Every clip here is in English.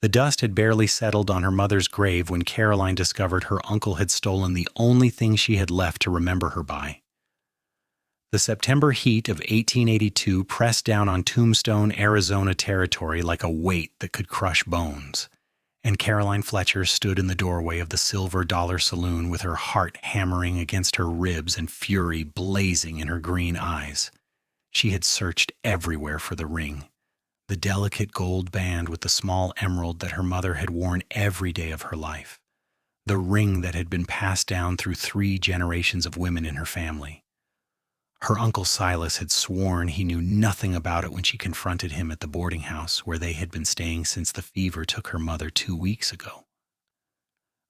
The dust had barely settled on her mother's grave when Caroline discovered her uncle had stolen the only thing she had left to remember her by. The September heat of 1882 pressed down on Tombstone, Arizona territory like a weight that could crush bones, and Caroline Fletcher stood in the doorway of the Silver Dollar Saloon with her heart hammering against her ribs and fury blazing in her green eyes. She had searched everywhere for the ring, the delicate gold band with the small emerald that her mother had worn every day of her life, the ring that had been passed down through 3 generations of women in her family. Her uncle Silas had sworn he knew nothing about it when she confronted him at the boarding house where they had been staying since the fever took her mother 2 weeks ago.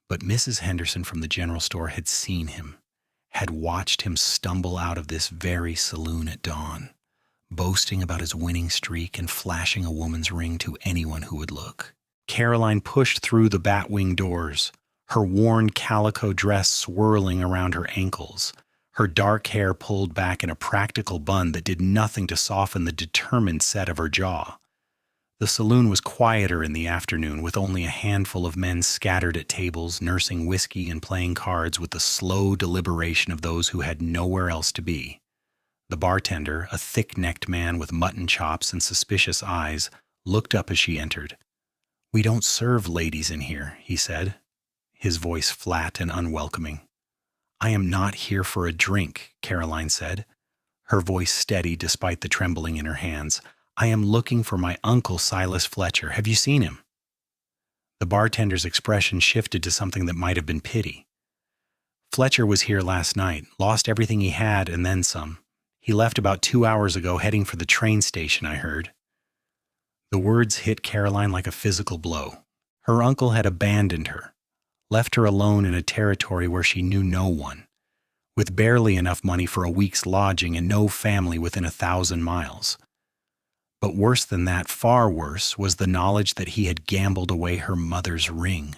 But Mrs. Henderson from the general store had seen him, had watched him stumble out of this very saloon at dawn, boasting about his winning streak and flashing a woman's ring to anyone who would look. Caroline pushed through the batwing doors, her worn calico dress swirling around her ankles, her dark hair pulled back in a practical bun that did nothing to soften the determined set of her jaw. The saloon was quieter in the afternoon, with only a handful of men scattered at tables, nursing whiskey and playing cards with the slow deliberation of those who had nowhere else to be. The bartender, a thick-necked man with mutton chops and suspicious eyes, looked up as she entered. "We don't serve ladies in here," he said, his voice flat and unwelcoming. "I am not here for a drink," Caroline said, her voice steady despite the trembling in her hands. "I am looking for my uncle Silas Fletcher. Have you seen him?" The bartender's expression shifted to something that might have been pity. "Fletcher was here last night, lost everything he had and then some. He left about 2 hours ago, heading for the train station, I heard." The words hit Caroline like a physical blow. Her uncle had abandoned her, left her alone in a territory where she knew no one, with barely enough money for a week's lodging and no family within 1,000 miles. But worse than that, far worse, was the knowledge that he had gambled away her mother's ring,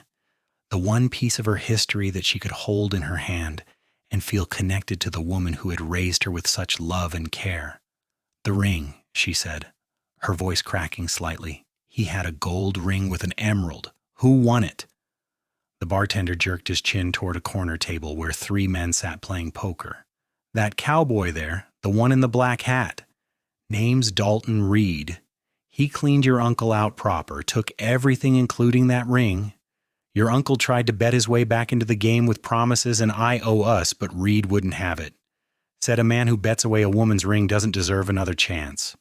the one piece of her history that she could hold in her hand and feel connected to the woman who had raised her with such love and care. "The ring," she said, her voice cracking slightly. "He had a gold ring with an emerald. Who won it?" The bartender jerked his chin toward a corner table where 3 men sat playing poker. "That cowboy there, the one in the black hat. Name's Dalton Reed. He cleaned your uncle out proper, took everything including that ring. Your uncle tried to bet his way back into the game with promises and I owe us, but Reed wouldn't have it. Said a man who bets away a woman's ring doesn't deserve another chance."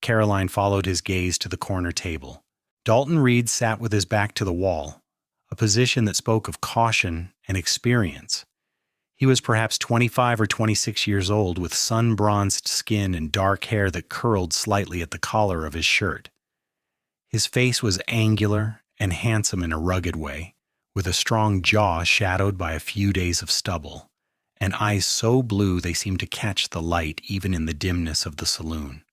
Caroline followed his gaze to the corner table. Dalton Reed sat with his back to the wall, a position that spoke of caution and experience. He was perhaps 25 or 26 years old, with sun-bronzed skin and dark hair that curled slightly at the collar of his shirt. His face was angular and handsome in a rugged way, with a strong jaw shadowed by a few days of stubble, and eyes so blue they seemed to catch the light even in the dimness of the saloon.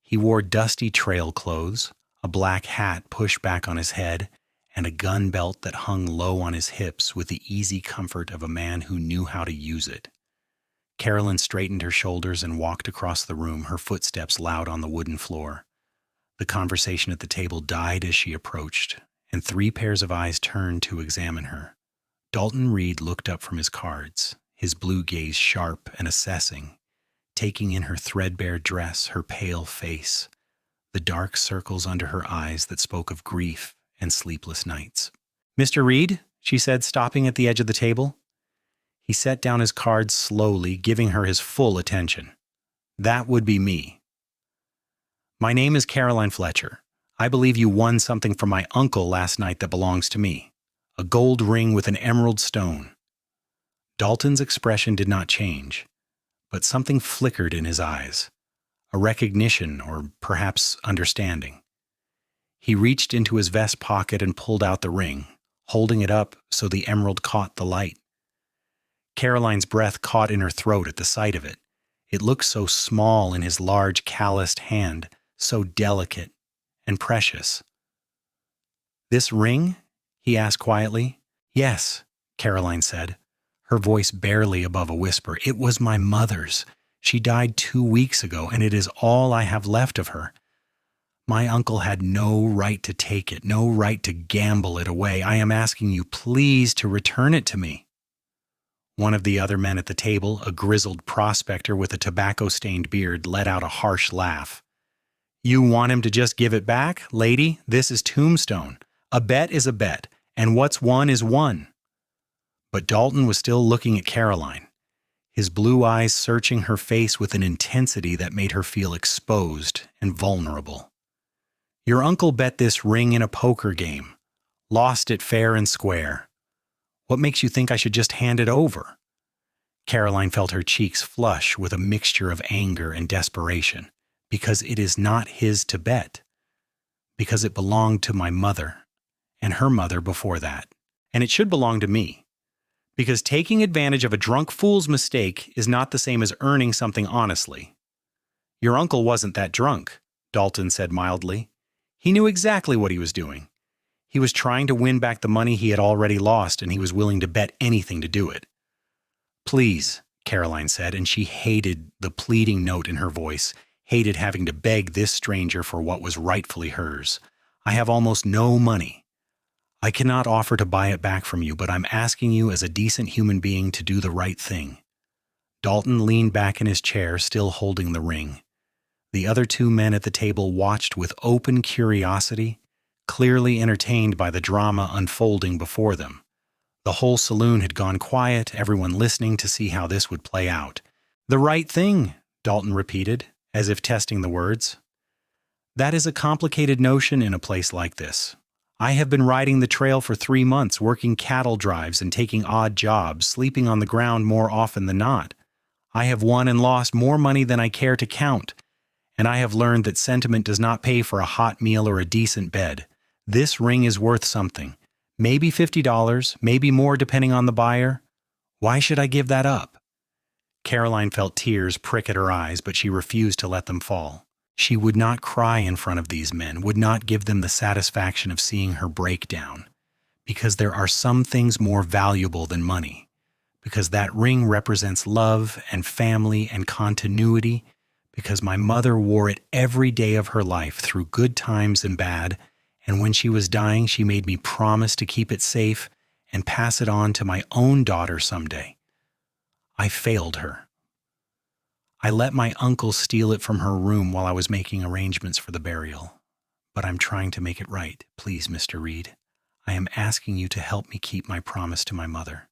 He wore dusty trail clothes, a black hat pushed back on his head, and a gun belt that hung low on his hips with the easy comfort of a man who knew how to use it. Caroline straightened her shoulders and walked across the room, her footsteps loud on the wooden floor. The conversation at the table died as she approached, and 3 pairs of eyes turned to examine her. Dalton Reed looked up from his cards, his blue gaze sharp and assessing, taking in her threadbare dress, her pale face, the dark circles under her eyes that spoke of grief and sleepless nights. "Mr. Reed," she said, stopping at the edge of the table. He set down his cards slowly, giving her his full attention. "That would be me. My name is Caroline Fletcher. I believe you won something from my uncle last night that belongs to me. A gold ring with an emerald stone." Dalton's expression did not change, but something flickered in his eyes, a recognition or perhaps understanding. He reached into his vest pocket and pulled out the ring, holding it up so the emerald caught the light. Caroline's breath caught in her throat at the sight of it. It looked so small in his large, calloused hand, so delicate and precious. "This ring?" he asked quietly. "Yes," Caroline said, her voice barely above a whisper. "It was my mother's. She died 2 weeks ago, and it is all I have left of her. My uncle had no right to take it, no right to gamble it away. I am asking you, please, to return it to me." One of the other men at the table, a grizzled prospector with a tobacco-stained beard, let out a harsh laugh. "You want him to just give it back? Lady, this is Tombstone. A bet is a bet, and what's won is won." But Dalton was still looking at Caroline, his blue eyes searching her face with an intensity that made her feel exposed and vulnerable. "Your uncle bet this ring in a poker game, lost it fair and square. What makes you think I should just hand it over?" Caroline felt her cheeks flush with a mixture of anger and desperation. "Because it is not his to bet. Because it belonged to my mother, and her mother before that. And it should belong to me. Because taking advantage of a drunk fool's mistake is not the same as earning something honestly." "Your uncle wasn't that drunk," Dalton said mildly. "He knew exactly what he was doing. He was trying to win back the money he had already lost, and he was willing to bet anything to do it." "Please," Caroline said, and she hated the pleading note in her voice, hated having to beg this stranger for what was rightfully hers. "I have almost no money. I cannot offer to buy it back from you, but I'm asking you as a decent human being to do the right thing." Dalton leaned back in his chair, still holding the ring. The other two men at the table watched with open curiosity, clearly entertained by the drama unfolding before them. The whole saloon had gone quiet, everyone listening to see how this would play out. "The right thing," Dalton repeated, as if testing the words. "That is a complicated notion in a place like this. I have been riding the trail for 3 months, working cattle drives and taking odd jobs, sleeping on the ground more often than not. I have won and lost more money than I care to count, and I have learned that sentiment does not pay for a hot meal or a decent bed. This ring is worth something. Maybe $50, maybe more depending on the buyer. Why should I give that up?" Caroline felt tears prick at her eyes, but she refused to let them fall. She would not cry in front of these men, would not give them the satisfaction of seeing her break down. Because there are some things more valuable than money. Because that ring represents love and family and continuity. Because my mother wore it every day of her life through good times and bad, and when she was dying, she made me promise to keep it safe and pass it on to my own daughter someday. I failed her. I let my uncle steal it from her room while I was making arrangements for the burial. But I'm trying to make it right. Please, Mr. Reed, I am asking you to help me keep my promise to my mother."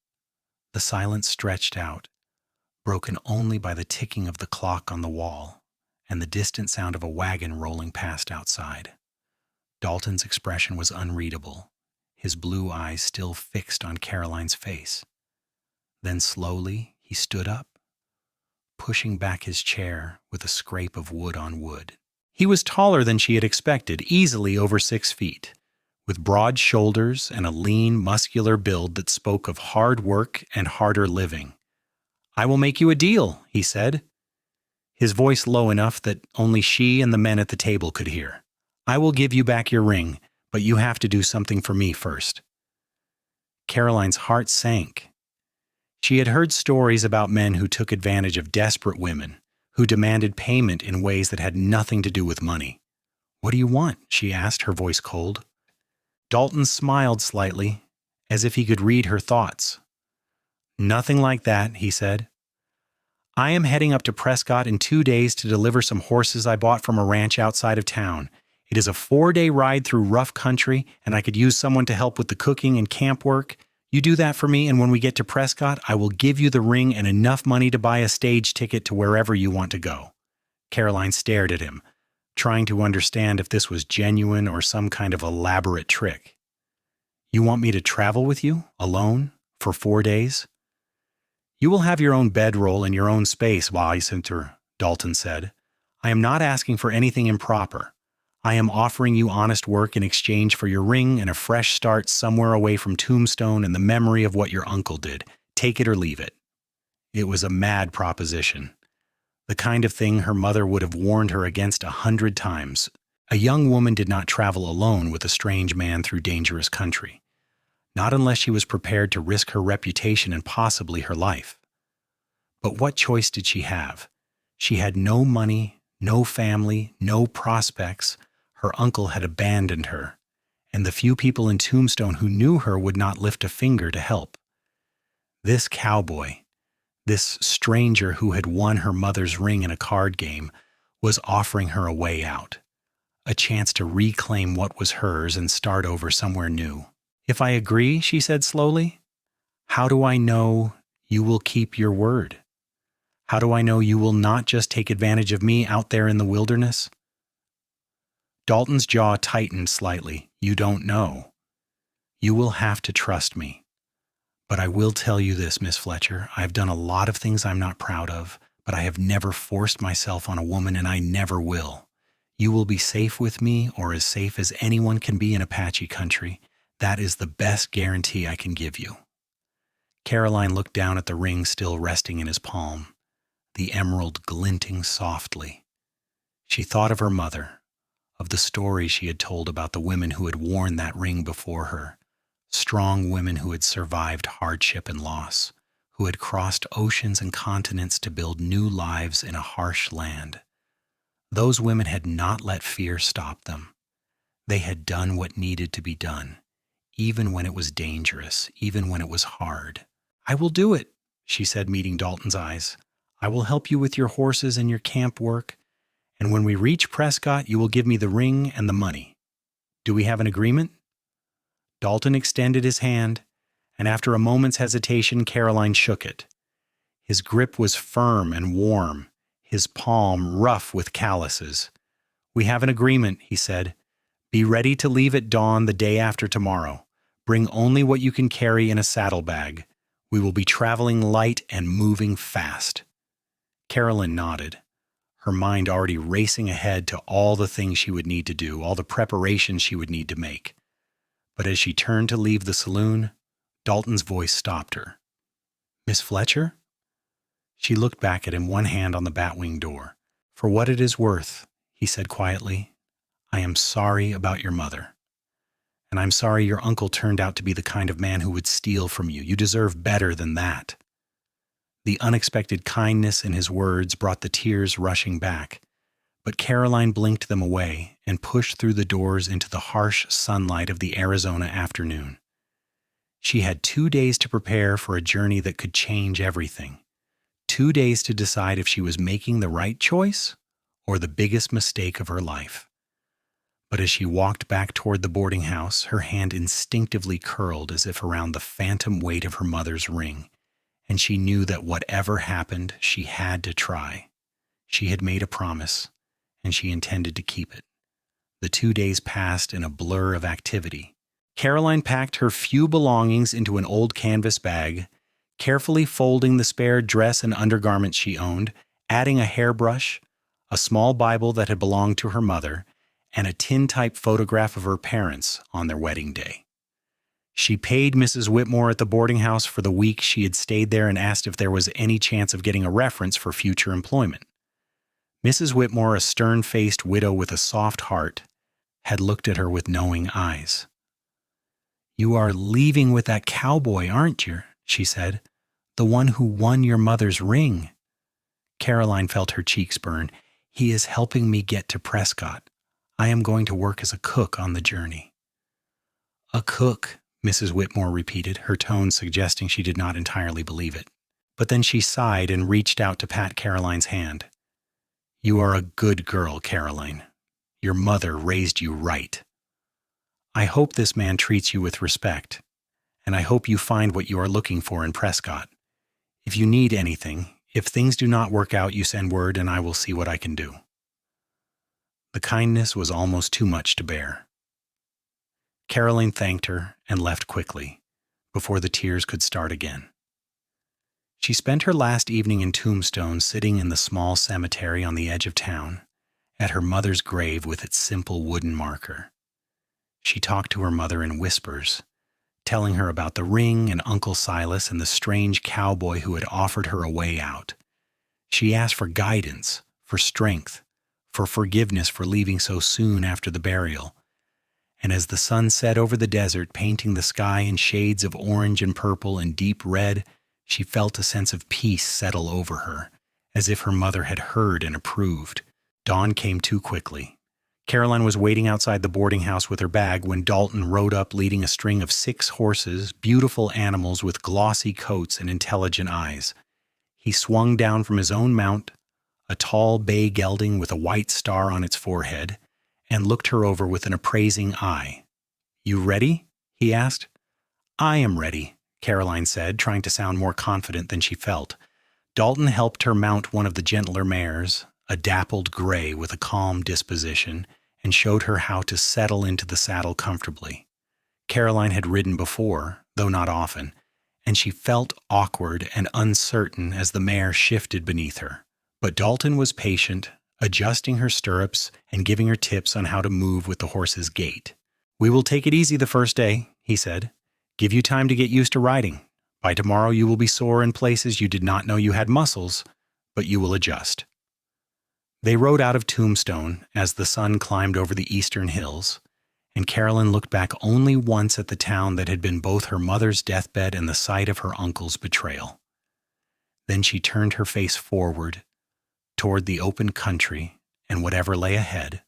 The silence stretched out, broken only by the ticking of the clock on the wall and the distant sound of a wagon rolling past outside. Dalton's expression was unreadable, his blue eyes still fixed on Caroline's face. Then slowly he stood up, pushing back his chair with a scrape of wood on wood. He was taller than she had expected, easily over 6 feet, with broad shoulders and a lean, muscular build that spoke of hard work and harder living. "I will make you a deal," he said, his voice low enough that only she and the men at the table could hear. "I will give you back your ring, but you have to do something for me first." Caroline's heart sank. She had heard stories about men who took advantage of desperate women, who demanded payment in ways that had nothing to do with money. "What do you want?" she asked, her voice cold. Dalton smiled slightly, as if he could read her thoughts. "Nothing like that," he said. "I am heading up to Prescott in 2 days to deliver some horses I bought from a ranch outside of town. It is a 4-day ride through rough country, and I could use someone to help with the cooking and camp work. You do that for me, and when we get to Prescott, I will give you the ring and enough money to buy a stage ticket to wherever you want to go." Caroline stared at him, trying to understand if this was genuine or some kind of elaborate trick. "You want me to travel with you, alone, for 4 days?" "You will have your own bedroll and your own space, Weissinter," Dalton said. "I am not asking for anything improper. I am offering you honest work in exchange for your ring and a fresh start somewhere away from Tombstone and the memory of what your uncle did. Take it or leave it." It was a mad proposition, the kind of thing her mother would have warned her against 100 times. A young woman did not travel alone with a strange man through dangerous country, not unless she was prepared to risk her reputation and possibly her life. But what choice did she have? She had no money, no family, no prospects. Her uncle had abandoned her, and the few people in Tombstone who knew her would not lift a finger to help. This cowboy, this stranger who had won her mother's ring in a card game, was offering her a way out, a chance to reclaim what was hers and start over somewhere new. "If I agree," she said slowly, "how do I know you will keep your word? How do I know you will not just take advantage of me out there in the wilderness?" Dalton's jaw tightened slightly. "You don't know. You will have to trust me. But I will tell you this, Miss Fletcher. I've done a lot of things I'm not proud of, but I have never forced myself on a woman, and I never will. You will be safe with me, or as safe as anyone can be in Apache country. That is the best guarantee I can give you." Caroline looked down at the ring still resting in his palm, the emerald glinting softly. She thought of her mother, of the stories she had told about the women who had worn that ring before her, strong women who had survived hardship and loss, who had crossed oceans and continents to build new lives in a harsh land. Those women had not let fear stop them. They had done what needed to be done, even when it was dangerous, even when it was hard. "I will do it," she said, meeting Dalton's eyes. "I will help you with your horses and your camp work, and when we reach Prescott, you will give me the ring and the money. Do we have an agreement?" Dalton extended his hand, and after a moment's hesitation, Caroline shook it. His grip was firm and warm, his palm rough with calluses. "We have an agreement," he said. "Be ready to leave at dawn the day after tomorrow. Bring only what you can carry in a saddlebag. We will be traveling light and moving fast." Caroline nodded, her mind already racing ahead to all the things she would need to do, all the preparations she would need to make. But as she turned to leave the saloon, Dalton's voice stopped her. "Miss Fletcher?" She looked back at him, one hand on the batwing door. "For what it is worth," he said quietly, "I am sorry about your mother. And I'm sorry your uncle turned out to be the kind of man who would steal from you. You deserve better than that." The unexpected kindness in his words brought the tears rushing back, but Caroline blinked them away and pushed through the doors into the harsh sunlight of the Arizona afternoon. She had 2 days to prepare for a journey that could change everything. 2 days to decide if she was making the right choice or the biggest mistake of her life. But as she walked back toward the boarding house, her hand instinctively curled as if around the phantom weight of her mother's ring, and she knew that whatever happened, she had to try. She had made a promise, and she intended to keep it. The 2 days passed in a blur of activity. Caroline packed her few belongings into an old canvas bag, carefully folding the spare dress and undergarments she owned, adding a hairbrush, a small Bible that had belonged to her mother, and a tintype photograph of her parents on their wedding day. She paid Mrs. Whitmore at the boarding house for the week she had stayed there and asked if there was any chance of getting a reference for future employment. Mrs. Whitmore, a stern-faced widow with a soft heart, had looked at her with knowing eyes. "You are leaving with that cowboy, aren't you?" she said. "The one who won your mother's ring." Caroline felt her cheeks burn. "He is helping me get to Prescott. I am going to work as a cook on the journey." "A cook," Mrs. Whitmore repeated, her tone suggesting she did not entirely believe it. But then she sighed and reached out to pat Caroline's hand. "You are a good girl, Caroline. Your mother raised you right. I hope this man treats you with respect, and I hope you find what you are looking for in Prescott. If you need anything, if things do not work out, you send word and I will see what I can do." The kindness was almost too much to bear. Caroline thanked her and left quickly, before the tears could start again. She spent her last evening in Tombstone sitting in the small cemetery on the edge of town, at her mother's grave with its simple wooden marker. She talked to her mother in whispers, telling her about the ring and Uncle Silas and the strange cowboy who had offered her a way out. She asked for guidance, for strength, for forgiveness for leaving so soon after the burial. And as the sun set over the desert, painting the sky in shades of orange and purple and deep red, she felt a sense of peace settle over her, as if her mother had heard and approved. Dawn came too quickly. Caroline was waiting outside the boarding house with her bag when Dalton rode up leading a string of 6 horses, beautiful animals with glossy coats and intelligent eyes. He swung down from his own mount, a tall bay gelding with a white star on its forehead, and looked her over with an appraising eye. "You ready?" he asked. "I am ready," Caroline said, trying to sound more confident than she felt. Dalton helped her mount one of the gentler mares, a dappled gray with a calm disposition, and showed her how to settle into the saddle comfortably. Caroline had ridden before, though not often, and she felt awkward and uncertain as the mare shifted beneath her. But Dalton was patient, adjusting her stirrups and giving her tips on how to move with the horse's gait. "We will take it easy the first day," he said. "Give you time to get used to riding. By tomorrow you will be sore in places you did not know you had muscles, but you will adjust." They rode out of Tombstone as the sun climbed over the eastern hills, and Caroline looked back only once at the town that had been both her mother's deathbed and the site of her uncle's betrayal. Then she turned her face forward, toward the open country and whatever lay ahead.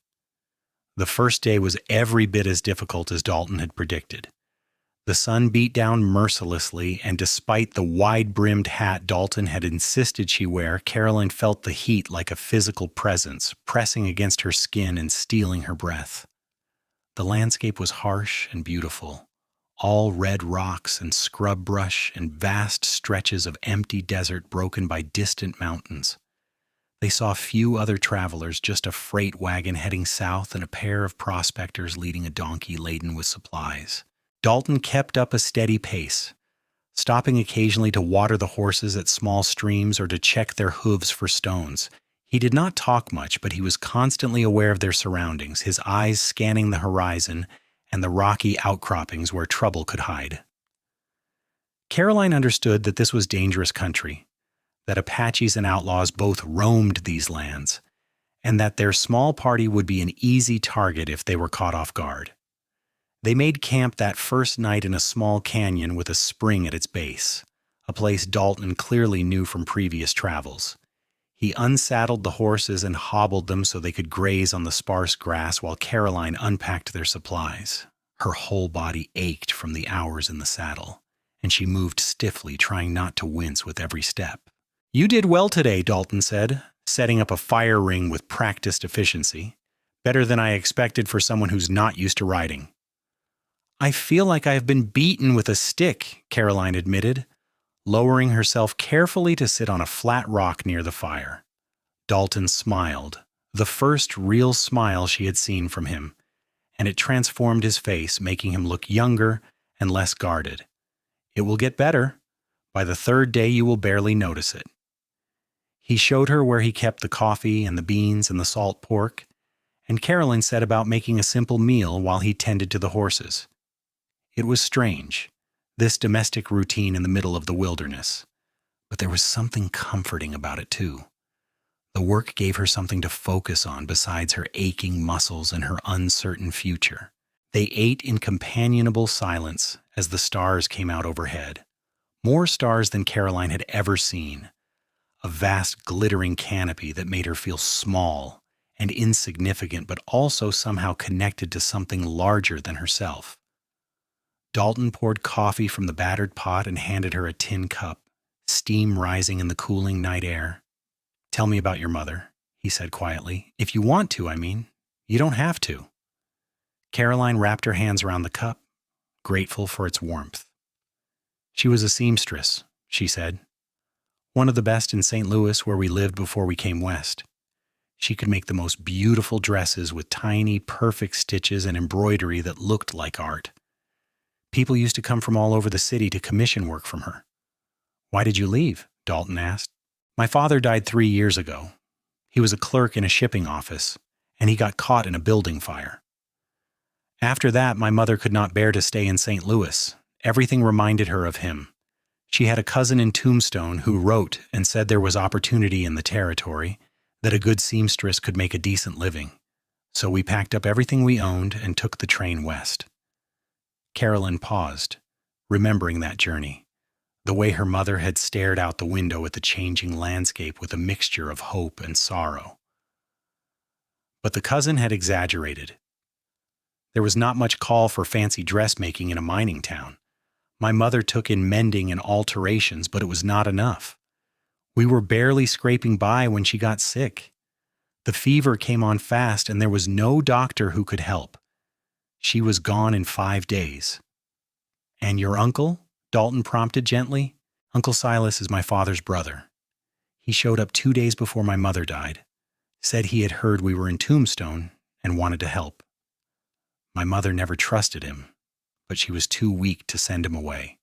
The first day was every bit as difficult as Dalton had predicted. The sun beat down mercilessly, and despite the wide-brimmed hat Dalton had insisted she wear, Caroline felt the heat like a physical presence, pressing against her skin and stealing her breath. The landscape was harsh and beautiful, all red rocks and scrub brush and vast stretches of empty desert broken by distant mountains. They saw few other travelers, just a freight wagon heading south and a pair of prospectors leading a donkey laden with supplies. Dalton kept up a steady pace, stopping occasionally to water the horses at small streams or to check their hooves for stones. He did not talk much, but he was constantly aware of their surroundings, his eyes scanning the horizon and the rocky outcroppings where trouble could hide. Caroline understood that this was dangerous country, that Apaches and outlaws both roamed these lands, and that their small party would be an easy target if they were caught off guard. They made camp that first night in a small canyon with a spring at its base, a place Dalton clearly knew from previous travels. He unsaddled the horses and hobbled them so they could graze on the sparse grass while Caroline unpacked their supplies. Her whole body ached from the hours in the saddle, and she moved stiffly, trying not to wince with every step. "You did well today," Dalton said, setting up a fire ring with practiced efficiency. "Better than I expected for someone who's not used to riding." "I feel like I have been beaten with a stick," Caroline admitted, lowering herself carefully to sit on a flat rock near the fire. Dalton smiled, the first real smile she had seen from him, and it transformed his face, making him look younger and less guarded. "It will get better. By the 3rd day you will barely notice it." He showed her where he kept the coffee and the beans and the salt pork, and Caroline set about making a simple meal while he tended to the horses. It was strange, this domestic routine in the middle of the wilderness, but there was something comforting about it too. The work gave her something to focus on besides her aching muscles and her uncertain future. They ate in companionable silence as the stars came out overhead, more stars than Caroline had ever seen, a vast glittering canopy that made her feel small and insignificant, but also somehow connected to something larger than herself. Dalton poured coffee from the battered pot and handed her a tin cup, steam rising in the cooling night air. "Tell me about your mother," he said quietly. "If you want to, I mean. You don't have to." Caroline wrapped her hands around the cup, grateful for its warmth. "She was a seamstress," she said. "One of the best in St. Louis, where we lived before we came west. She could make the most beautiful dresses with tiny, perfect stitches and embroidery that looked like art. People used to come from all over the city to commission work from her." "Why did you leave?" Dalton asked. "My father died 3 years ago. He was a clerk in a shipping office, and he got caught in a building fire. After that, my mother could not bear to stay in St. Louis. Everything reminded her of him. She had a cousin in Tombstone who wrote and said there was opportunity in the territory, that a good seamstress could make a decent living. So we packed up everything we owned and took the train west." Caroline paused, remembering that journey, the way her mother had stared out the window at the changing landscape with a mixture of hope and sorrow. But the cousin had exaggerated. There was not much call for fancy dressmaking in a mining town. My mother took in mending and alterations, but it was not enough. We were barely scraping by when she got sick. The fever came on fast, and there was no doctor who could help. She was gone in 5 days. "And your uncle?" Dalton prompted gently. "Uncle Silas is my father's brother. He showed up 2 days before my mother died, said he had heard we were in Tombstone and wanted to help. My mother never trusted him, but she was too weak to send him away.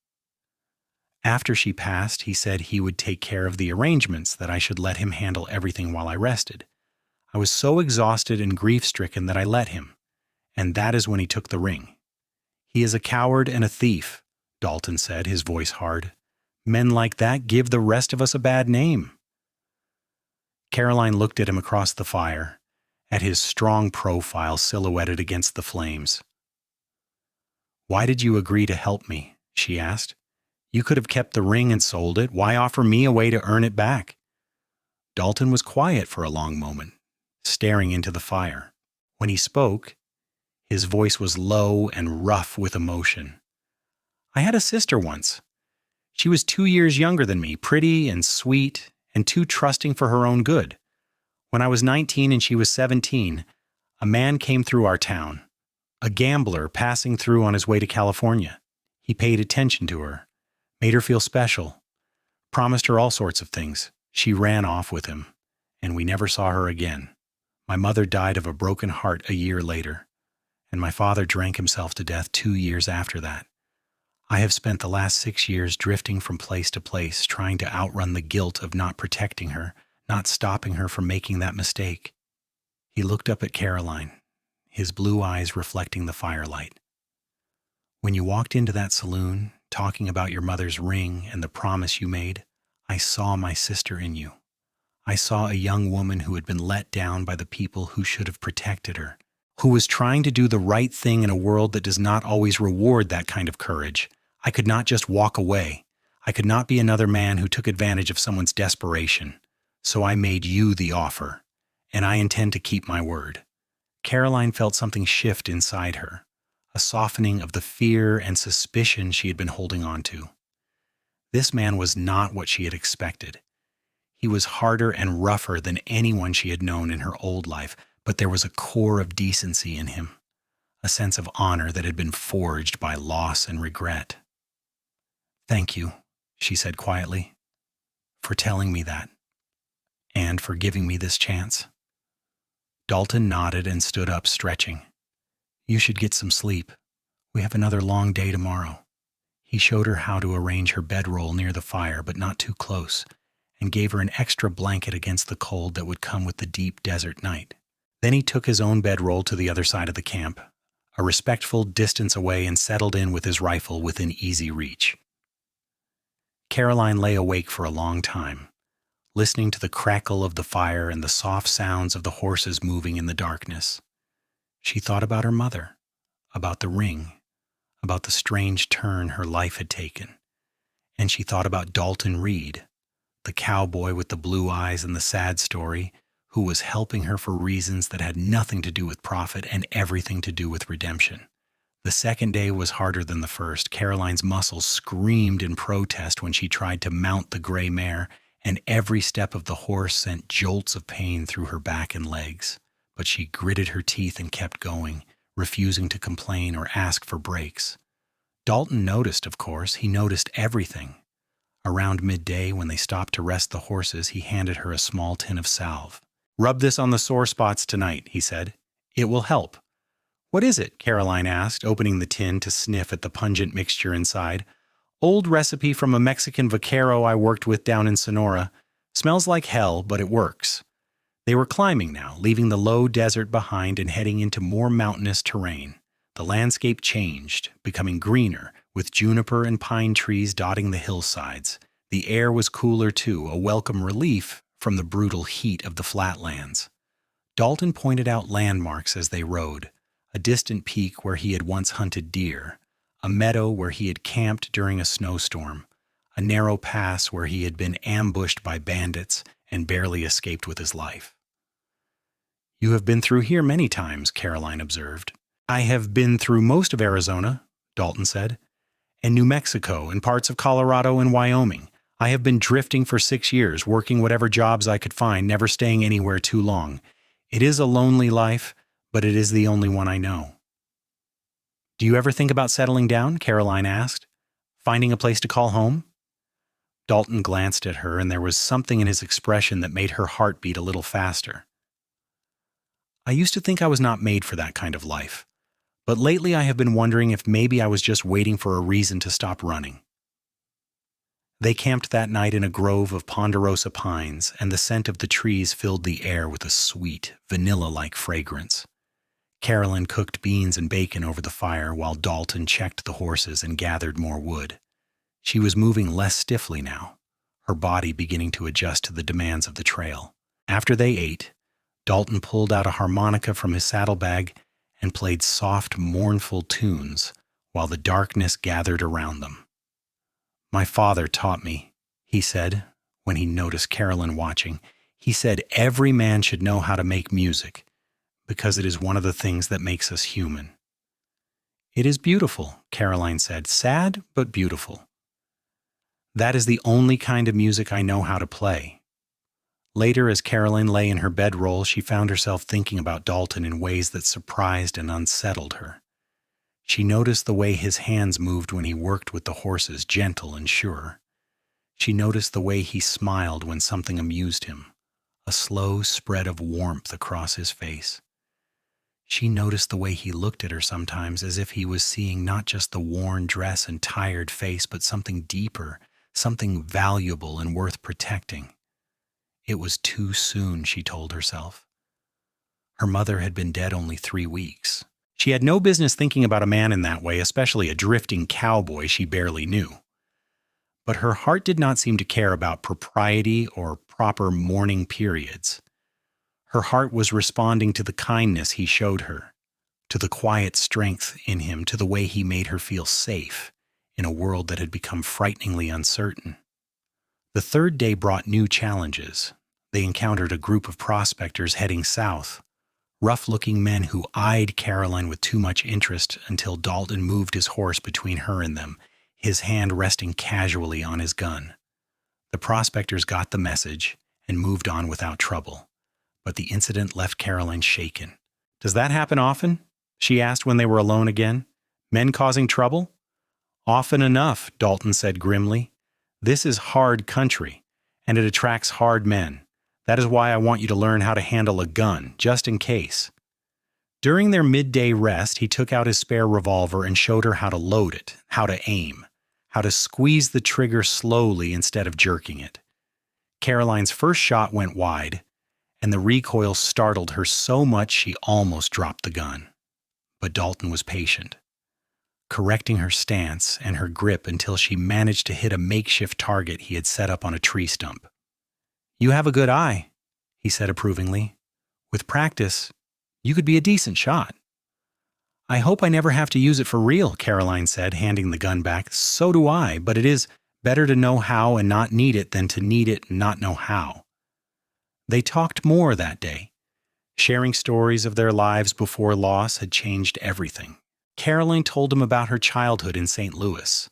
After she passed, he said he would take care of the arrangements, that I should let him handle everything while I rested. I was so exhausted and grief-stricken that I let him, and that is when he took the ring. He is a coward and a thief," Dalton said, his voice hard. "Men like that give the rest of us a bad name." Caroline looked at him across the fire, at his strong profile silhouetted against the flames. "Why did you agree to help me?" she asked. "You could have kept the ring and sold it. Why offer me a way to earn it back?" Dalton was quiet for a long moment, staring into the fire. When he spoke, his voice was low and rough with emotion. "I had a sister once. She was 2 years younger than me, pretty and sweet, and too trusting for her own good. When I was 19 and she was 17, a man came through our town, a gambler passing through on his way to California. He paid attention to her, made her feel special, promised her all sorts of things. She ran off with him, and we never saw her again. My mother died of a broken heart a year later, and my father drank himself to death 2 years after that. I have spent the last 6 years drifting from place to place, trying to outrun the guilt of not protecting her, not stopping her from making that mistake." He looked up at Caroline, his blue eyes reflecting the firelight. "When you walked into that saloon, talking about your mother's ring and the promise you made, I saw my sister in you. I saw a young woman who had been let down by the people who should have protected her, who was trying to do the right thing in a world that does not always reward that kind of courage. I could not just walk away. I could not be another man who took advantage of someone's desperation. So I made you the offer, and I intend to keep my word." Caroline felt something shift inside her, a softening of the fear and suspicion she had been holding on to. This man was not what she had expected. He was harder and rougher than anyone she had known in her old life, but there was a core of decency in him, a sense of honor that had been forged by loss and regret. "Thank you," she said quietly, "for telling me that, and for giving me this chance." Dalton nodded and stood up, stretching. "You should get some sleep. We have another long day tomorrow." He showed her how to arrange her bedroll near the fire, but not too close, and gave her an extra blanket against the cold that would come with the deep desert night. Then he took his own bedroll to the other side of the camp, a respectful distance away, and settled in with his rifle within easy reach. Caroline lay awake for a long time, listening to the crackle of the fire and the soft sounds of the horses moving in the darkness. She thought about her mother, about the ring, about the strange turn her life had taken, and she thought about Dalton Reed, the cowboy with the blue eyes and the sad story, who was helping her for reasons that had nothing to do with profit and everything to do with redemption. The second day was harder than the first. Caroline's muscles screamed in protest when she tried to mount the gray mare, and every step of the horse sent jolts of pain through her back and legs. But she gritted her teeth and kept going, refusing to complain or ask for breaks. Dalton noticed, of course. He noticed everything. Around midday, when they stopped to rest the horses, he handed her a small tin of salve. "Rub this on the sore spots tonight," he said. "It will help." "What is it?" Caroline asked, opening the tin to sniff at the pungent mixture inside. "Old recipe from a Mexican vaquero I worked with down in Sonora. Smells like hell, but it works." They were climbing now, leaving the low desert behind and heading into more mountainous terrain. The landscape changed, becoming greener, with juniper and pine trees dotting the hillsides. The air was cooler too, a welcome relief from the brutal heat of the flatlands. Dalton pointed out landmarks as they rode: a distant peak where he had once hunted deer, a meadow where he had camped during a snowstorm, a narrow pass where he had been ambushed by bandits and barely escaped with his life. You have been through here many times, Caroline observed. I have been through most of Arizona, Dalton said, and New Mexico and parts of Colorado and Wyoming. I have been drifting for 6 years, working whatever jobs I could find, never staying anywhere too long. It is a lonely life, but it is the only one I know. Do you ever think about settling down? Caroline asked. Finding a place to call home? Dalton glanced at her, and there was something in his expression that made her heart beat a little faster. I used to think I was not made for that kind of life, but lately I have been wondering if maybe I was just waiting for a reason to stop running. They camped that night in a grove of ponderosa pines, and the scent of the trees filled the air with a sweet, vanilla-like fragrance. Caroline cooked beans and bacon over the fire while Dalton checked the horses and gathered more wood. She was moving less stiffly now, her body beginning to adjust to the demands of the trail. After they ate, Dalton pulled out a harmonica from his saddlebag and played soft, mournful tunes while the darkness gathered around them. My father taught me, he said, when he noticed Caroline watching. He said every man should know how to make music, because it is one of the things that makes us human. It is beautiful, Caroline said, sad but beautiful. That is the only kind of music I know how to play. Later, as Caroline lay in her bedroll, she found herself thinking about Dalton in ways that surprised and unsettled her. She noticed the way his hands moved when he worked with the horses, gentle and sure. She noticed the way he smiled when something amused him, a slow spread of warmth across his face. She noticed the way he looked at her sometimes as if he was seeing not just the worn dress and tired face, but something deeper, something valuable and worth protecting. It was too soon, she told herself. Her mother had been dead only 3 weeks. She had no business thinking about a man in that way, especially a drifting cowboy she barely knew. But her heart did not seem to care about propriety or proper mourning periods. Her heart was responding to the kindness he showed her, to the quiet strength in him, to the way he made her feel safe in a world that had become frighteningly uncertain. The third day brought new challenges. They encountered a group of prospectors heading south, rough-looking men who eyed Caroline with too much interest until Dalton moved his horse between her and them, his hand resting casually on his gun. The prospectors got the message and moved on without trouble, but the incident left Caroline shaken. "Does that happen often?" she asked when they were alone again. "Men causing trouble?" "Often enough," Dalton said grimly. "This is hard country, and it attracts hard men. That is why I want you to learn how to handle a gun, just in case." During their midday rest, he took out his spare revolver and showed her how to load it, how to aim, how to squeeze the trigger slowly instead of jerking it. Caroline's first shot went wide, and the recoil startled her so much she almost dropped the gun. But Dalton was patient, correcting her stance and her grip until she managed to hit a makeshift target he had set up on a tree stump. "You have a good eye," he said approvingly. "With practice, you could be a decent shot." "I hope I never have to use it for real," Caroline said, handing the gun back. "So do I, but it is better to know how and not need it than to need it and not know how." They talked more that day. Sharing stories of their lives before loss had changed everything. Caroline told him about her childhood in St. Louis,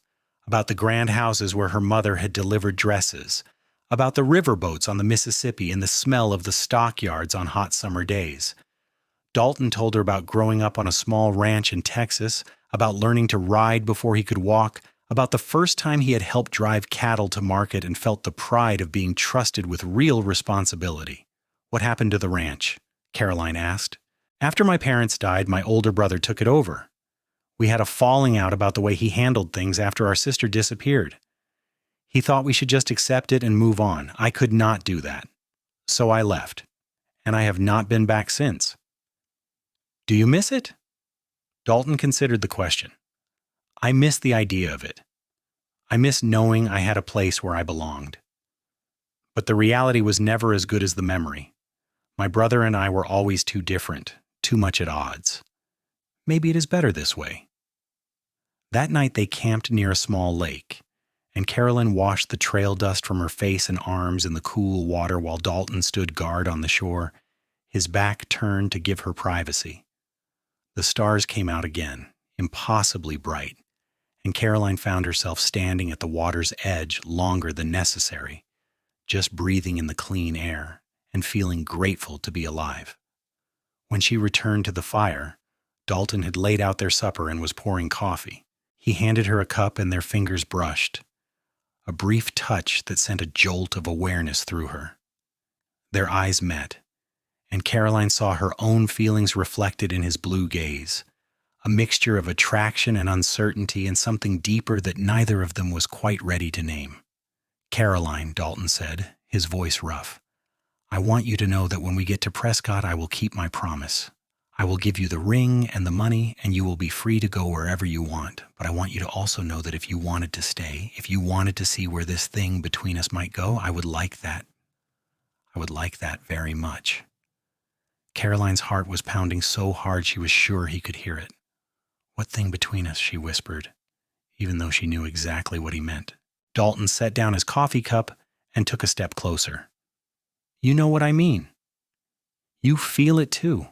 about the grand houses where her mother had delivered dresses, about the riverboats on the Mississippi and the smell of the stockyards on hot summer days. Dalton told her about growing up on a small ranch in Texas, about learning to ride before he could walk, about the first time he had helped drive cattle to market and felt the pride of being trusted with real responsibility. "What happened to the ranch?" Caroline asked. "After my parents died, my older brother took it over. We had a falling out about the way he handled things after our sister disappeared. He thought we should just accept it and move on. I could not do that. So I left, and I have not been back since." "Do you miss it?" Dalton considered the question. "I miss the idea of it. I miss knowing I had a place where I belonged. But the reality was never as good as the memory. My brother and I were always too different, too much at odds. Maybe it is better this way." That night they camped near a small lake, and Caroline washed the trail dust from her face and arms in the cool water while Dalton stood guard on the shore, his back turned to give her privacy. The stars came out again, impossibly bright, and Caroline found herself standing at the water's edge longer than necessary, just breathing in the clean air and feeling grateful to be alive. When she returned to the fire, Dalton had laid out their supper and was pouring coffee. He handed her a cup and their fingers brushed, a brief touch that sent a jolt of awareness through her. Their eyes met, and Caroline saw her own feelings reflected in his blue gaze, a mixture of attraction and uncertainty and something deeper that neither of them was quite ready to name. "Caroline," Dalton said, his voice rough, "I want you to know that when we get to Prescott, I will keep my promise. I will give you the ring and the money, and you will be free to go wherever you want. But I want you to also know that if you wanted to stay, if you wanted to see where this thing between us might go, I would like that. I would like that very much." Caroline's heart was pounding so hard she was sure he could hear it. "What thing between us?" she whispered, even though she knew exactly what he meant. Dalton set down his coffee cup and took a step closer. "You know what I mean. You feel it too.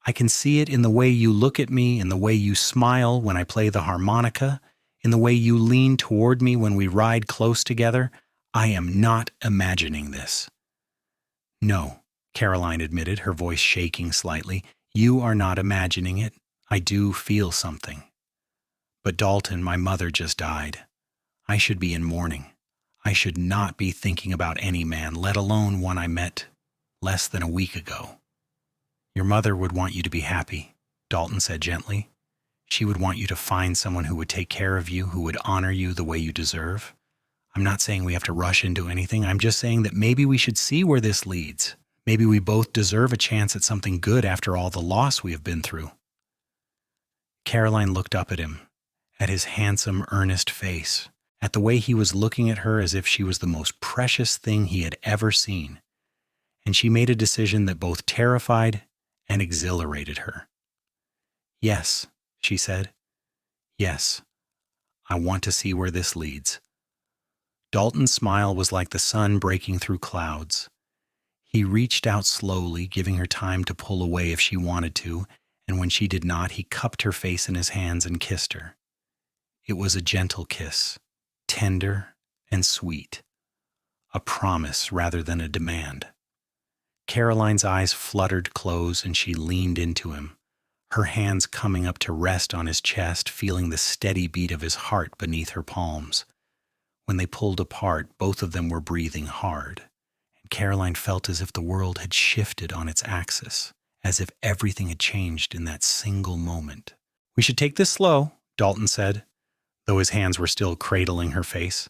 I can see it in the way you look at me, in the way you smile when I play the harmonica, in the way you lean toward me when we ride close together. I am not imagining this." "No," Caroline admitted, her voice shaking slightly. "You are not imagining it. I do feel something. But Dalton, my mother just died. I should be in mourning. I should not be thinking about any man, let alone one I met less than a week ago." "Your mother would want you to be happy," Dalton said gently. "She would want you to find someone who would take care of you, who would honor you the way you deserve. I'm not saying we have to rush into anything. I'm just saying that maybe we should see where this leads. Maybe we both deserve a chance at something good after all the loss we have been through." Caroline looked up at him, at his handsome, earnest face, at the way he was looking at her as if she was the most precious thing he had ever seen, and she made a decision that both terrified and exhilarated her. "Yes," she said. "Yes, I want to see where this leads." Dalton's smile was like the sun breaking through clouds. He reached out slowly, giving her time to pull away if she wanted to, and when she did not, he cupped her face in his hands and kissed her. It was a gentle kiss, tender and sweet, a promise rather than a demand. Caroline's eyes fluttered close and she leaned into him, her hands coming up to rest on his chest, feeling the steady beat of his heart beneath her palms. When they pulled apart, both of them were breathing hard, and Caroline felt as if the world had shifted on its axis, as if everything had changed in that single moment. "We should take this slow," Dalton said, though his hands were still cradling her face.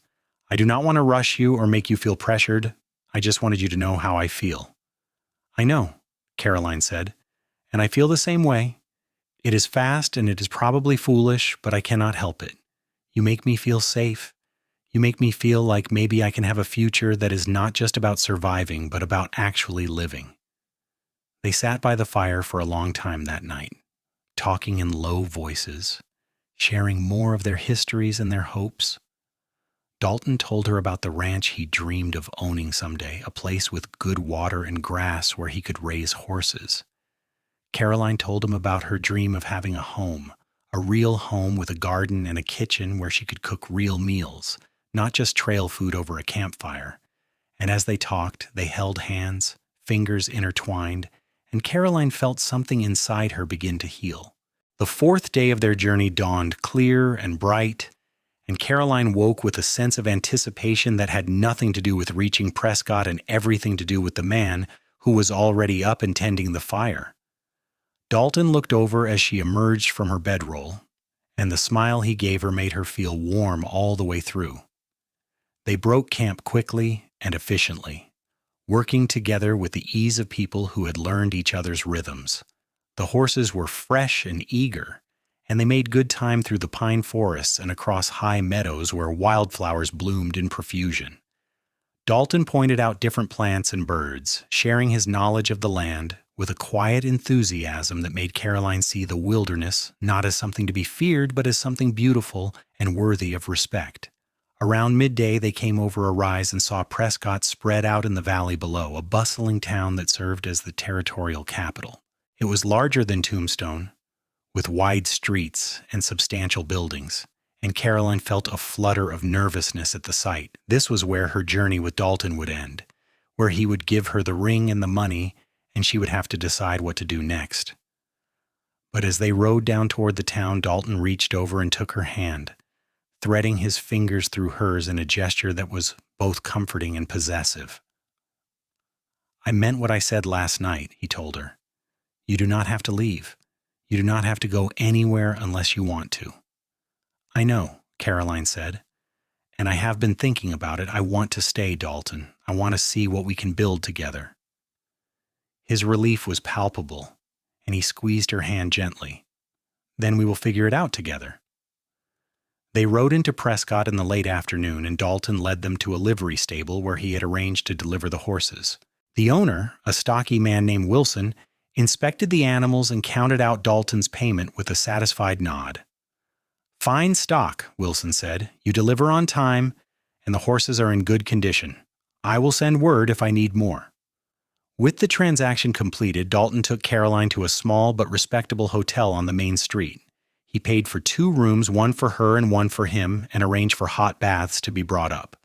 "I do not want to rush you or make you feel pressured. I just wanted you to know how I feel." "I know," Caroline said, "and I feel the same way. It is fast and it is probably foolish, but I cannot help it. You make me feel safe. You make me feel like maybe I can have a future that is not just about surviving, but about actually living." They sat by the fire for a long time that night, talking in low voices, sharing more of their histories and their hopes. Dalton told her about the ranch he dreamed of owning someday, a place with good water and grass where he could raise horses. Caroline told him about her dream of having a home, a real home with a garden and a kitchen where she could cook real meals, not just trail food over a campfire. And as they talked, they held hands, fingers intertwined, and Caroline felt something inside her begin to heal. The fourth day of their journey dawned clear and bright, and Caroline woke with a sense of anticipation that had nothing to do with reaching Prescott and everything to do with the man who was already up and tending the fire. Dalton looked over as she emerged from her bedroll, and the smile he gave her made her feel warm all the way through. They broke camp quickly and efficiently, working together with the ease of people who had learned each other's rhythms. The horses were fresh and eager, and they made good time through the pine forests and across high meadows where wildflowers bloomed in profusion. Dalton pointed out different plants and birds, sharing his knowledge of the land with a quiet enthusiasm that made Caroline see the wilderness not as something to be feared, but as something beautiful and worthy of respect, Around midday, they came over a rise and saw Prescott spread out in the valley below, a bustling town that served as the territorial capital. It was larger than Tombstone, with wide streets and substantial buildings, and Caroline felt a flutter of nervousness at the sight. This was where her journey with Dalton would end, where he would give her the ring and the money, and she would have to decide what to do next. But as they rode down toward the town, Dalton reached over and took her hand, threading his fingers through hers in a gesture that was both comforting and possessive. "I meant what I said last night," he told her. "You do not have to leave. You do not have to go anywhere unless you want to." "I know," Caroline said, "and I have been thinking about it. I want to stay, Dalton. I want to see what we can build together." His relief was palpable, and he squeezed her hand gently. "Then we will figure it out together." They rode into Prescott in the late afternoon, and Dalton led them to a livery stable where he had arranged to deliver the horses. The owner, a stocky man named Wilson, inspected the animals and counted out Dalton's payment with a satisfied nod. "Fine stock," Wilson said. "You deliver on time, and the horses are in good condition. I will send word if I need more." With the transaction completed, Dalton took Caroline to a small but respectable hotel on the main street. He paid for 2 rooms, one for her and one for him, and arranged for hot baths to be brought up.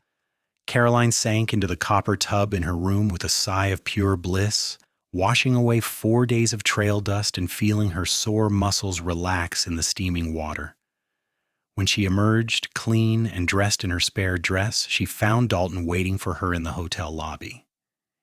Caroline sank into the copper tub in her room with a sigh of pure bliss, washing away 4 days of trail dust and feeling her sore muscles relax in the steaming water. When she emerged, clean and dressed in her spare dress, she found Dalton waiting for her in the hotel lobby.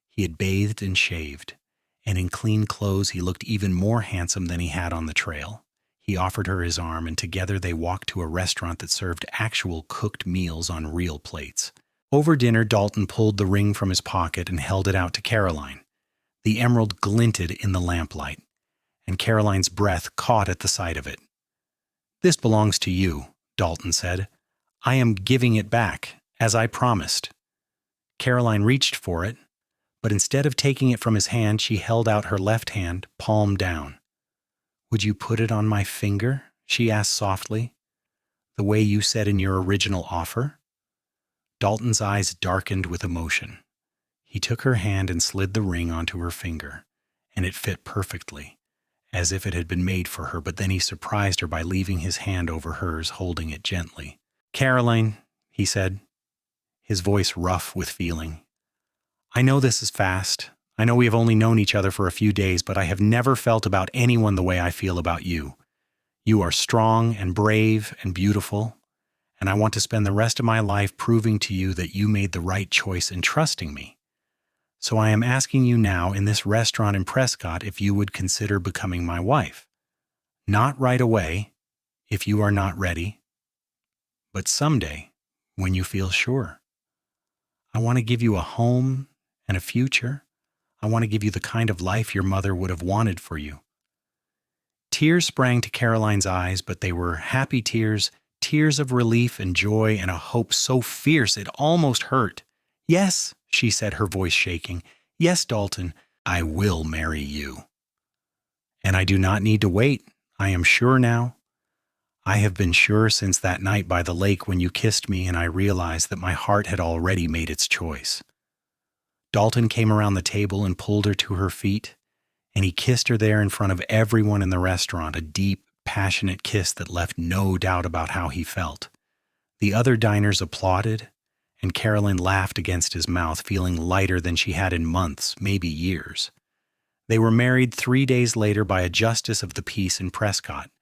He had bathed and shaved, and in clean clothes he looked even more handsome than he had on the trail. He offered her his arm, and together they walked to a restaurant that served actual cooked meals on real plates. Over dinner, Dalton pulled the ring from his pocket and held it out to Caroline. The emerald glinted in the lamplight, and Caroline's breath caught at the sight of it. "This belongs to you," Dalton said. "I am giving it back, as I promised." Caroline reached for it, but instead of taking it from his hand, she held out her left hand, palm down. "Would you put it on my finger?" she asked softly. "The way you said in your original offer?" Dalton's eyes darkened with emotion. He took her hand and slid the ring onto her finger, and it fit perfectly, as if it had been made for her, but then he surprised her by leaving his hand over hers, holding it gently. "Caroline," he said, his voice rough with feeling, "I know this is fast. I know we have only known each other for a few days, but I have never felt about anyone the way I feel about you. You are strong and brave and beautiful, and I want to spend the rest of my life proving to you that you made the right choice in trusting me. So I am asking you now in this restaurant in Prescott if you would consider becoming my wife. Not right away, if you are not ready, but someday when you feel sure. I want to give you a home and a future. I want to give you the kind of life your mother would have wanted for you." Tears sprang to Caroline's eyes, but they were happy tears, tears of relief and joy and a hope so fierce it almost hurt. "Yes," she said, her voice shaking. "Yes, Dalton, I will marry you. And I do not need to wait. I am sure now. I have been sure since that night by the lake when you kissed me and I realized that my heart had already made its choice." Dalton came around the table and pulled her to her feet, and he kissed her there in front of everyone in the restaurant, a deep, passionate kiss that left no doubt about how he felt. The other diners applauded, and Caroline laughed against his mouth, feeling lighter than she had in months, maybe years. They were married 3 days later by a justice of the peace in Prescott,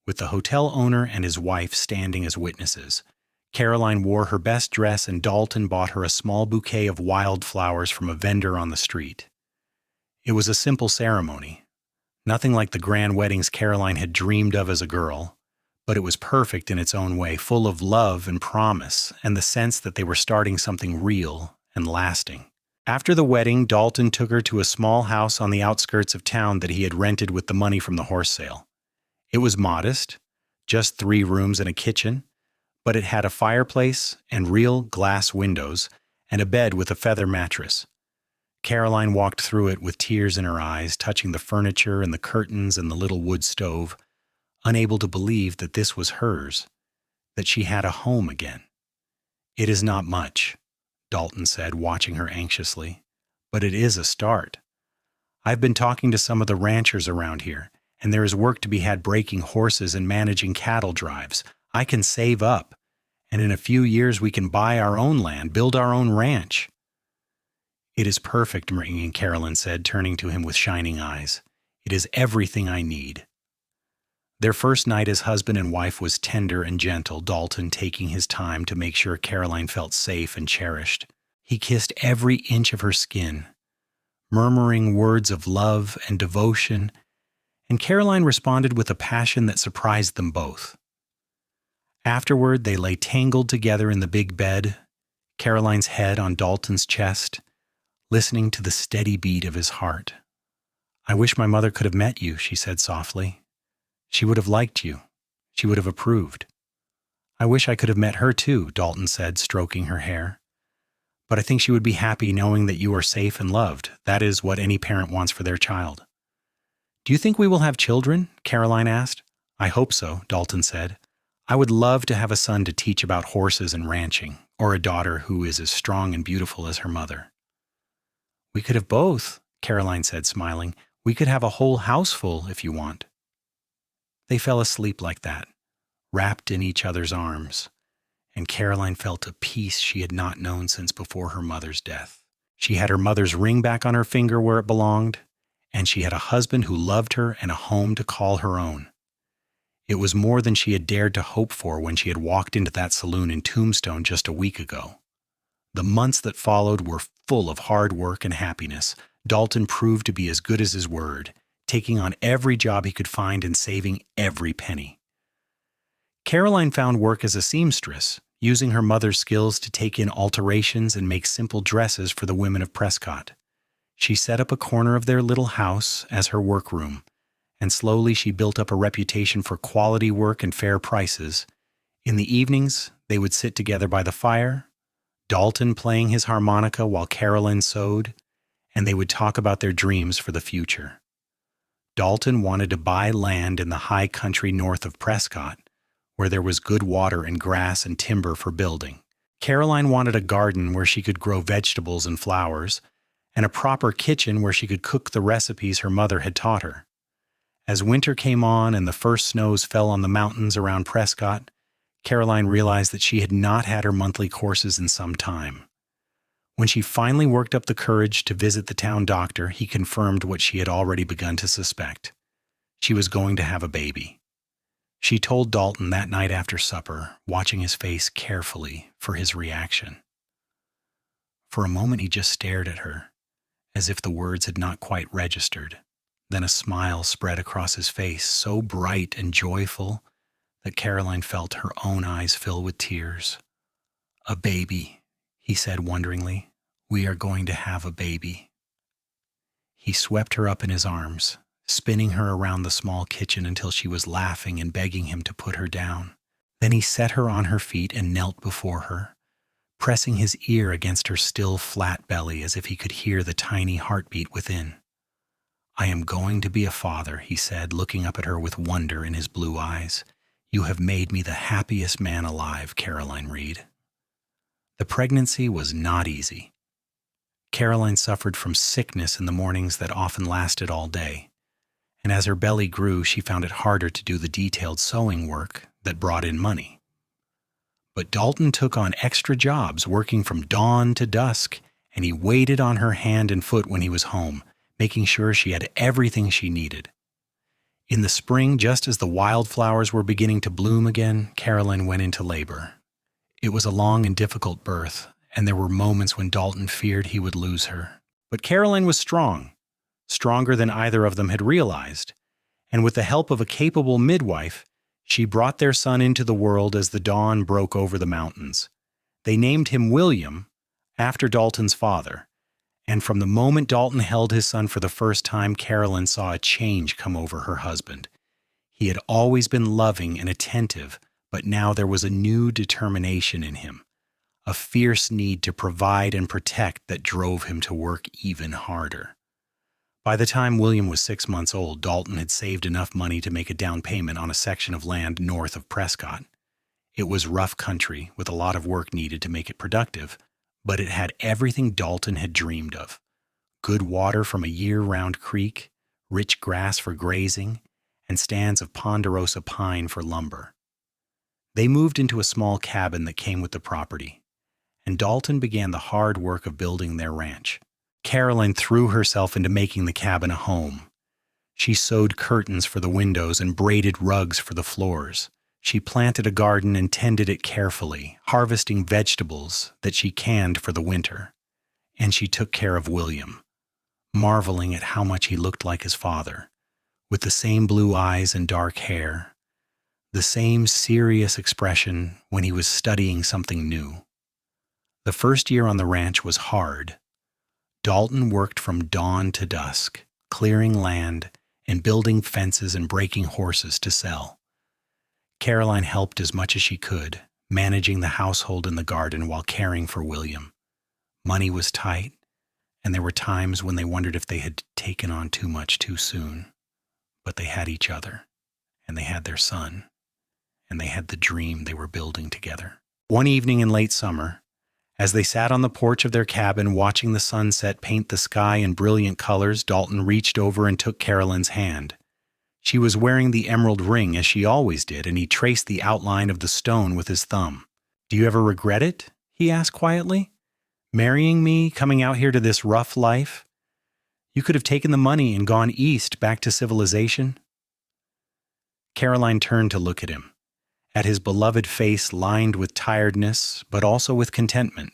with the hotel owner and his wife standing as witnesses. Caroline wore her best dress, and Dalton bought her a small bouquet of wildflowers from a vendor on the street. It was a simple ceremony, nothing like the grand weddings Caroline had dreamed of as a girl, but it was perfect in its own way, full of love and promise and the sense that they were starting something real and lasting. After the wedding, Dalton took her to a small house on the outskirts of town that he had rented with the money from the horse sale. It was modest, just 3 rooms and a kitchen, but it had a fireplace and real glass windows and a bed with a feather mattress. Caroline walked through it with tears in her eyes, touching the furniture and the curtains and the little wood stove, unable to believe that this was hers, that she had a home again. "It is not much," Dalton said, watching her anxiously, "but it is a start. I've been talking to some of the ranchers around here, and there is work to be had breaking horses and managing cattle drives. I can save up, and in a few years we can buy our own land, build our own ranch." "It is perfect," Caroline said, turning to him with shining eyes. "It is everything I need." Their first night as husband and wife was tender and gentle, Dalton taking his time to make sure Caroline felt safe and cherished. He kissed every inch of her skin, murmuring words of love and devotion, and Caroline responded with a passion that surprised them both. Afterward, they lay tangled together in the big bed, Caroline's head on Dalton's chest, listening to the steady beat of his heart. "I wish my mother could have met you," she said softly. "She would have liked you. She would have approved." "I wish I could have met her too," Dalton said, stroking her hair. "But I think she would be happy knowing that you are safe and loved. That is what any parent wants for their child." "Do you think we will have children?" Caroline asked. "I hope so," Dalton said. "I would love to have a son to teach about horses and ranching, or a daughter who is as strong and beautiful as her mother." "We could have both," Caroline said, smiling. "We could have a whole house full if you want." They fell asleep like that, wrapped in each other's arms, and Caroline felt a peace she had not known since before her mother's death. She had her mother's ring back on her finger where it belonged, and she had a husband who loved her and a home to call her own. It was more than she had dared to hope for when she had walked into that saloon in Tombstone just a week ago. The months that followed were full of hard work and happiness. Dalton proved to be as good as his word, taking on every job he could find and saving every penny. Caroline found work as a seamstress, using her mother's skills to take in alterations and make simple dresses for the women of Prescott. She set up a corner of their little house as her workroom, and slowly she built up a reputation for quality work and fair prices. In the evenings, they would sit together by the fire, Dalton playing his harmonica while Caroline sewed, and they would talk about their dreams for the future. Dalton wanted to buy land in the high country north of Prescott, where there was good water and grass and timber for building. Caroline wanted a garden where she could grow vegetables and flowers, and a proper kitchen where she could cook the recipes her mother had taught her. As winter came on and the first snows fell on the mountains around Prescott, Caroline realized that she had not had her monthly courses in some time. When she finally worked up the courage to visit the town doctor, he confirmed what she had already begun to suspect. She was going to have a baby. She told Dalton that night after supper, watching his face carefully for his reaction. For a moment he just stared at her, as if the words had not quite registered. Then a smile spread across his face, so bright and joyful that Caroline felt her own eyes fill with tears. "A baby," he said wonderingly. "We are going to have a baby." He swept her up in his arms, spinning her around the small kitchen until she was laughing and begging him to put her down. Then he set her on her feet and knelt before her, pressing his ear against her still flat belly as if he could hear the tiny heartbeat within. "I am going to be a father," he said, looking up at her with wonder in his blue eyes. "You have made me the happiest man alive, Caroline Reed." The pregnancy was not easy. Caroline suffered from sickness in the mornings that often lasted all day, and as her belly grew, she found it harder to do the detailed sewing work that brought in money. But Dalton took on extra jobs, working from dawn to dusk, and he waited on her hand and foot when he was home, making sure she had everything she needed. In the spring, just as the wildflowers were beginning to bloom again, Caroline went into labor. It was a long and difficult birth, and there were moments when Dalton feared he would lose her. But Caroline was strong, stronger than either of them had realized, and with the help of a capable midwife, she brought their son into the world as the dawn broke over the mountains. They named him William, after Dalton's father, and from the moment Dalton held his son for the first time, Caroline saw a change come over her husband. He had always been loving and attentive, but now there was a new determination in him, a fierce need to provide and protect that drove him to work even harder. By the time William was 6 months old, Dalton had saved enough money to make a down payment on a section of land north of Prescott. It was rough country with a lot of work needed to make it productive, but it had everything Dalton had dreamed of. Good water from a year-round creek, rich grass for grazing, and stands of ponderosa pine for lumber. They moved into a small cabin that came with the property, and Dalton began the hard work of building their ranch. Caroline threw herself into making the cabin a home. She sewed curtains for the windows and braided rugs for the floors. She planted a garden and tended it carefully, harvesting vegetables that she canned for the winter. And she took care of William, marveling at how much he looked like his father, with the same blue eyes and dark hair, the same serious expression when he was studying something new. The first year on the ranch was hard. Dalton worked from dawn to dusk, clearing land and building fences and breaking horses to sell. Caroline helped as much as she could, managing the household and the garden while caring for William. Money was tight, and there were times when they wondered if they had taken on too much too soon. But they had each other, and they had their son, and they had the dream they were building together. One evening in late summer, as they sat on the porch of their cabin watching the sunset paint the sky in brilliant colors, Dalton reached over and took Caroline's hand. She was wearing the emerald ring as she always did, and he traced the outline of the stone with his thumb. "Do you ever regret it?" he asked quietly. "Marrying me, coming out here to this rough life? You could have taken the money and gone east back to civilization." Caroline turned to look at him, at his beloved face lined with tiredness, but also with contentment.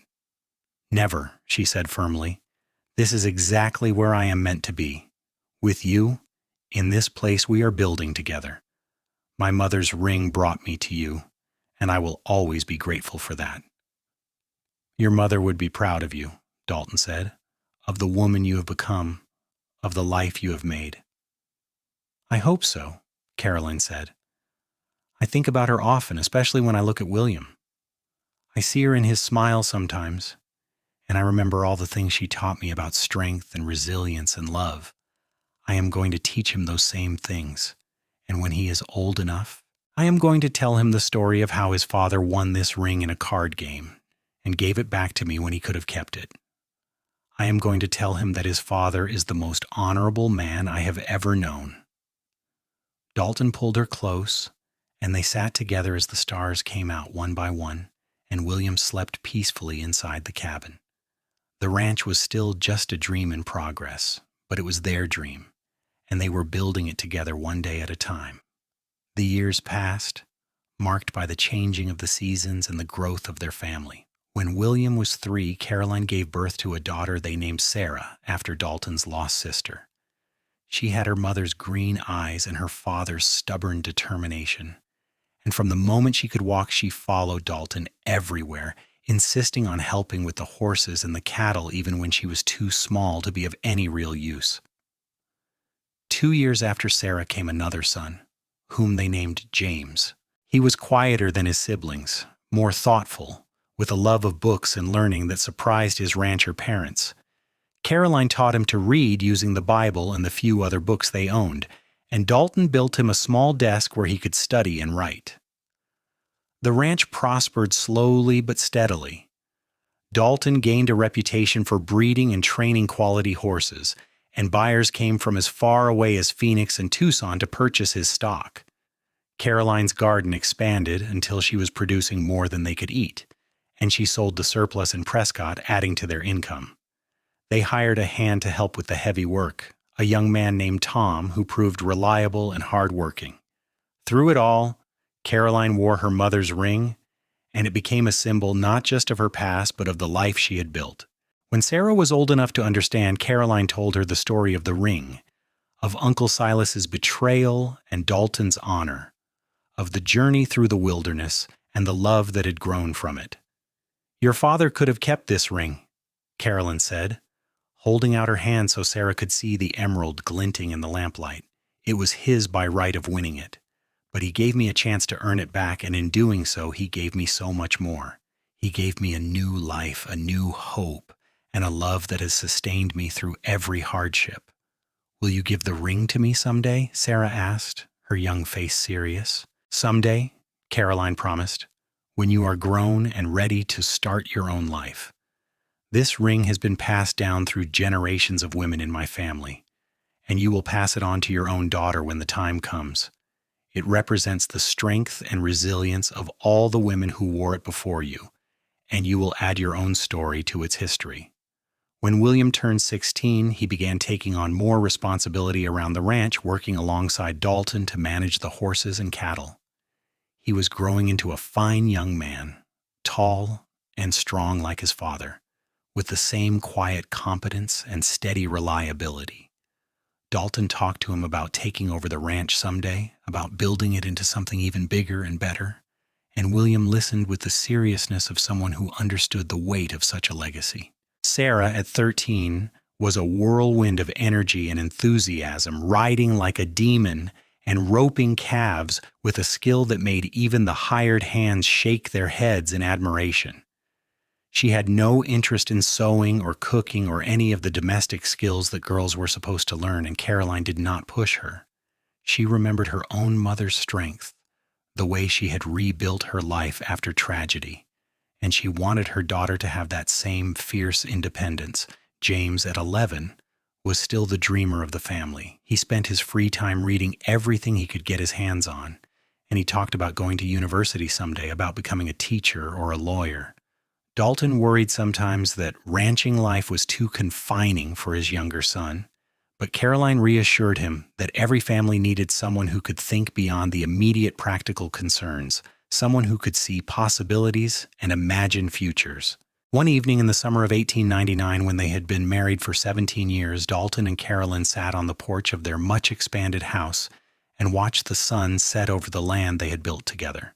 "Never," she said firmly. "This is exactly where I am meant to be. With you, in this place we are building together. My mother's ring brought me to you, and I will always be grateful for that." "Your mother would be proud of you," Dalton said, "of the woman you have become, of the life you have made." "I hope so," Caroline said. "I think about her often, especially when I look at William. I see her in his smile sometimes, and I remember all the things she taught me about strength and resilience and love. I am going to teach him those same things, and when he is old enough, I am going to tell him the story of how his father won this ring in a card game and gave it back to me when he could have kept it. I am going to tell him that his father is the most honorable man I have ever known." Dalton pulled her close, and they sat together as the stars came out one by one, and William slept peacefully inside the cabin. The ranch was still just a dream in progress, but it was their dream, and they were building it together one day at a time. The years passed, marked by the changing of the seasons and the growth of their family. When William was 3, Caroline gave birth to a daughter they named Sarah after Dalton's lost sister. She had her mother's green eyes and her father's stubborn determination. And from the moment she could walk, she followed Dalton everywhere, insisting on helping with the horses and the cattle even when she was too small to be of any real use. 2 years after Sarah came another son, whom they named James. He was quieter than his siblings, more thoughtful, with a love of books and learning that surprised his rancher parents. Caroline taught him to read using the Bible and the few other books they owned, and Dalton built him a small desk where he could study and write. The ranch prospered slowly but steadily. Dalton gained a reputation for breeding and training quality horses, and buyers came from as far away as Phoenix and Tucson to purchase his stock. Caroline's garden expanded until she was producing more than they could eat, and she sold the surplus in Prescott, adding to their income. They hired a hand to help with the heavy work, a young man named Tom who proved reliable and hardworking. Through it all, Caroline wore her mother's ring, and it became a symbol not just of her past but of the life she had built. When Sarah was old enough to understand, Caroline told her the story of the ring, of Uncle Silas's betrayal and Dalton's honor, of the journey through the wilderness and the love that had grown from it. "Your father could have kept this ring," Caroline said, holding out her hand so Sarah could see the emerald glinting in the lamplight. "It was his by right of winning it, but he gave me a chance to earn it back, and in doing so, he gave me so much more. He gave me a new life, a new hope, and a love that has sustained me through every hardship." "Will you give the ring to me someday?" Sarah asked, her young face serious. "Someday," Caroline promised. when you are grown and ready to start your own life. This ring has been passed down through generations of women in my family, and you will pass it on to your own daughter when the time comes. It represents the strength and resilience of all the women who wore it before you, and you will add your own story to its history. When William turned 16, he began taking on more responsibility around the ranch, working alongside Dalton to manage the horses and cattle. He was growing into a fine young man, tall and strong like his father, with the same quiet competence and steady reliability. Dalton talked to him about taking over the ranch someday, about building it into something even bigger and better, and William listened with the seriousness of someone who understood the weight of such a legacy. Sarah, at 13, was a whirlwind of energy and enthusiasm, riding like a demon and roping calves with a skill that made even the hired hands shake their heads in admiration. She had no interest in sewing or cooking or any of the domestic skills that girls were supposed to learn, and Caroline did not push her. She remembered her own mother's strength, the way she had rebuilt her life after tragedy, and she wanted her daughter to have that same fierce independence. James, at 11, was still the dreamer of the family. He spent his free time reading everything he could get his hands on, and he talked about going to university someday, about becoming a teacher or a lawyer. Dalton worried sometimes that ranching life was too confining for his younger son, but Caroline reassured him that every family needed someone who could think beyond the immediate practical concerns, someone who could see possibilities and imagine futures. One evening in the summer of 1899, when they had been married for 17 years, Dalton and Caroline sat on the porch of their much-expanded house and watched the sun set over the land they had built together.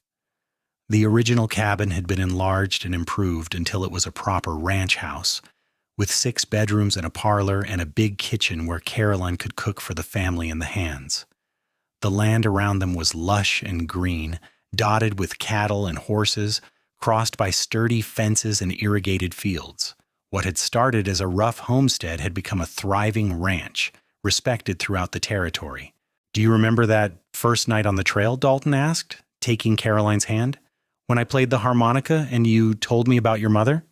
The original cabin had been enlarged and improved until it was a proper ranch house, with 6 bedrooms and a parlor and a big kitchen where Caroline could cook for the family and the hands. The land around them was lush and green, dotted with cattle and horses, crossed by sturdy fences and irrigated fields. What had started as a rough homestead had become a thriving ranch, respected throughout the territory. "Do you remember that first night on the trail?" Dalton asked, taking Caroline's hand. "When I played the harmonica and you told me about your mother?"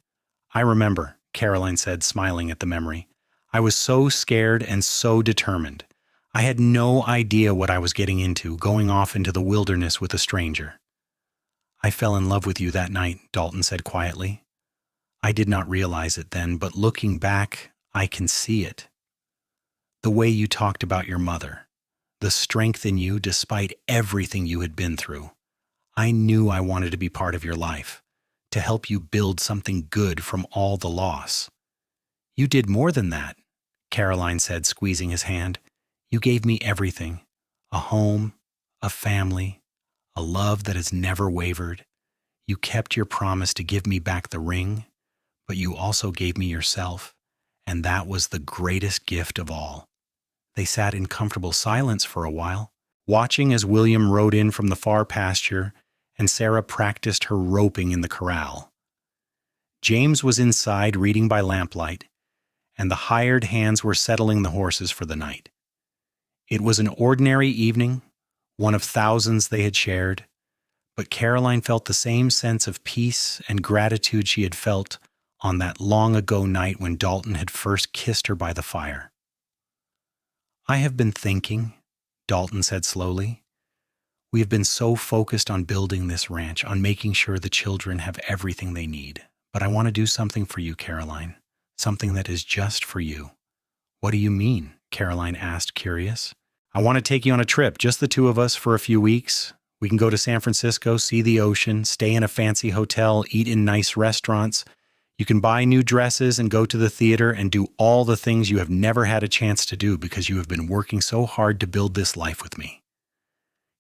"I remember," Caroline said, smiling at the memory. "I was so scared and so determined. I had no idea what I was getting into, going off into the wilderness with a stranger." "I fell in love with you that night," Dalton said quietly. "I did not realize it then, but looking back, I can see it. The way you talked about your mother, the strength in you despite everything you had been through. I knew I wanted to be part of your life, to help you build something good from all the loss." "You did more than that," Caroline said, squeezing his hand. "You gave me everything, a home, a family, a love that has never wavered. You kept your promise to give me back the ring, but you also gave me yourself, and that was the greatest gift of all." They sat in comfortable silence for a while, watching as William rode in from the far pasture and Sarah practiced her roping in the corral. James was inside reading by lamplight, and the hired hands were settling the horses for the night. It was an ordinary evening, one of thousands they had shared, but Caroline felt the same sense of peace and gratitude she had felt on that long-ago night when Dalton had first kissed her by the fire. "I have been thinking," Dalton said slowly. "We have been so focused on building this ranch, on making sure the children have everything they need. But I want to do something for you, Caroline, something that is just for you." "What do you mean?" Caroline asked, curious. "I want to take you on a trip, just the two of us, for a few weeks. We can go to San Francisco, see the ocean, stay in a fancy hotel, eat in nice restaurants. You can buy new dresses and go to the theater and do all the things you have never had a chance to do because you have been working so hard to build this life with me."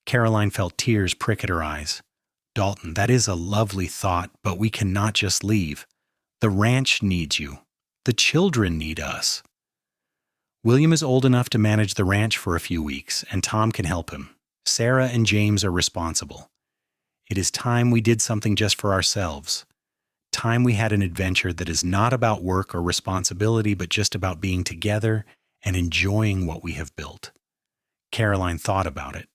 Caroline felt tears prick at her eyes. "Dalton, that is a lovely thought, but we cannot just leave. The ranch needs you. The children need us." "William is old enough to manage the ranch for a few weeks, and Tom can help him. Sarah and James are responsible. It is time we did something just for ourselves. Time we had an adventure that is not about work or responsibility, but just about being together and enjoying what we have built." Caroline thought about it.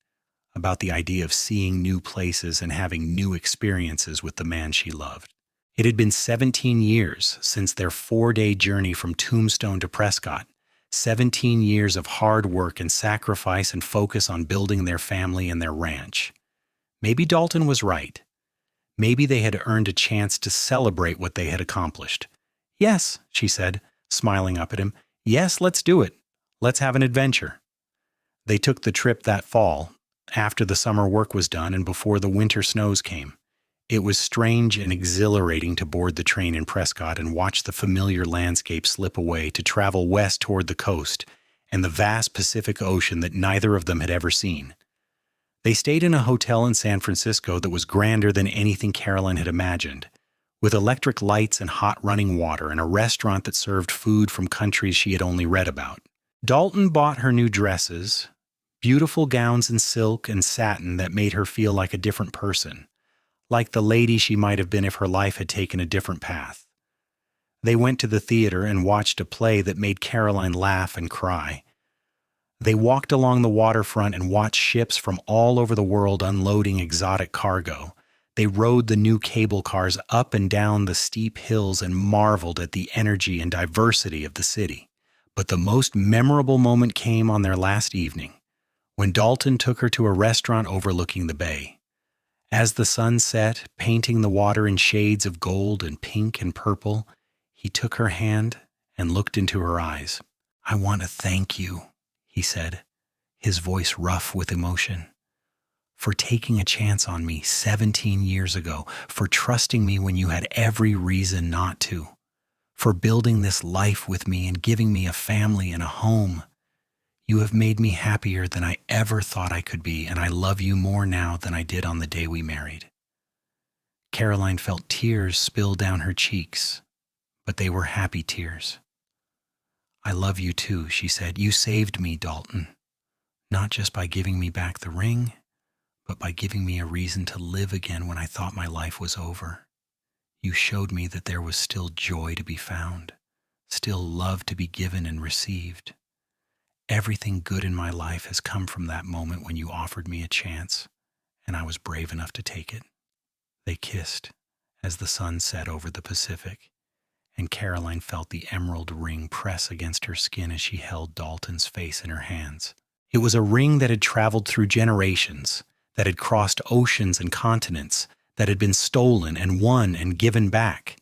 about the idea of seeing new places and having new experiences with the man she loved. It had been 17 years since their 4-day journey from Tombstone to Prescott, 17 years of hard work and sacrifice and focus on building their family and their ranch. Maybe Dalton was right. Maybe they had earned a chance to celebrate what they had accomplished. "Yes," she said, smiling up at him. "Yes, let's do it. Let's have an adventure." They took the trip that fall, after the summer work was done and before the winter snows came. It was strange and exhilarating to board the train in Prescott and watch the familiar landscape slip away to travel west toward the coast and the vast Pacific Ocean that neither of them had ever seen. They stayed in a hotel in San Francisco that was grander than anything Caroline had imagined, with electric lights and hot running water and a restaurant that served food from countries she had only read about. Dalton bought her new dresses, beautiful gowns in silk and satin that made her feel like a different person, like the lady she might have been if her life had taken a different path. They went to the theater and watched a play that made Caroline laugh and cry. They walked along the waterfront and watched ships from all over the world unloading exotic cargo. They rode the new cable cars up and down the steep hills and marveled at the energy and diversity of the city. But the most memorable moment came on their last evening, when Dalton took her to a restaurant overlooking the bay. As the sun set, painting the water in shades of gold and pink and purple, he took her hand and looked into her eyes. "I want to thank you," he said, his voice rough with emotion, "for taking a chance on me 17 years ago, for trusting me when you had every reason not to, for building this life with me and giving me a family and a home. You have made me happier than I ever thought I could be, and I love you more now than I did on the day we married." Caroline felt tears spill down her cheeks, but they were happy tears. "I love you too," she said. "You saved me, Dalton, not just by giving me back the ring, but by giving me a reason to live again when I thought my life was over. You showed me that there was still joy to be found, still love to be given and received. Everything good in my life has come from that moment when you offered me a chance, and I was brave enough to take it." They kissed as the sun set over the Pacific, and Caroline felt the emerald ring press against her skin as she held Dalton's face in her hands. It was a ring that had traveled through generations, that had crossed oceans and continents, that had been stolen and won and given back.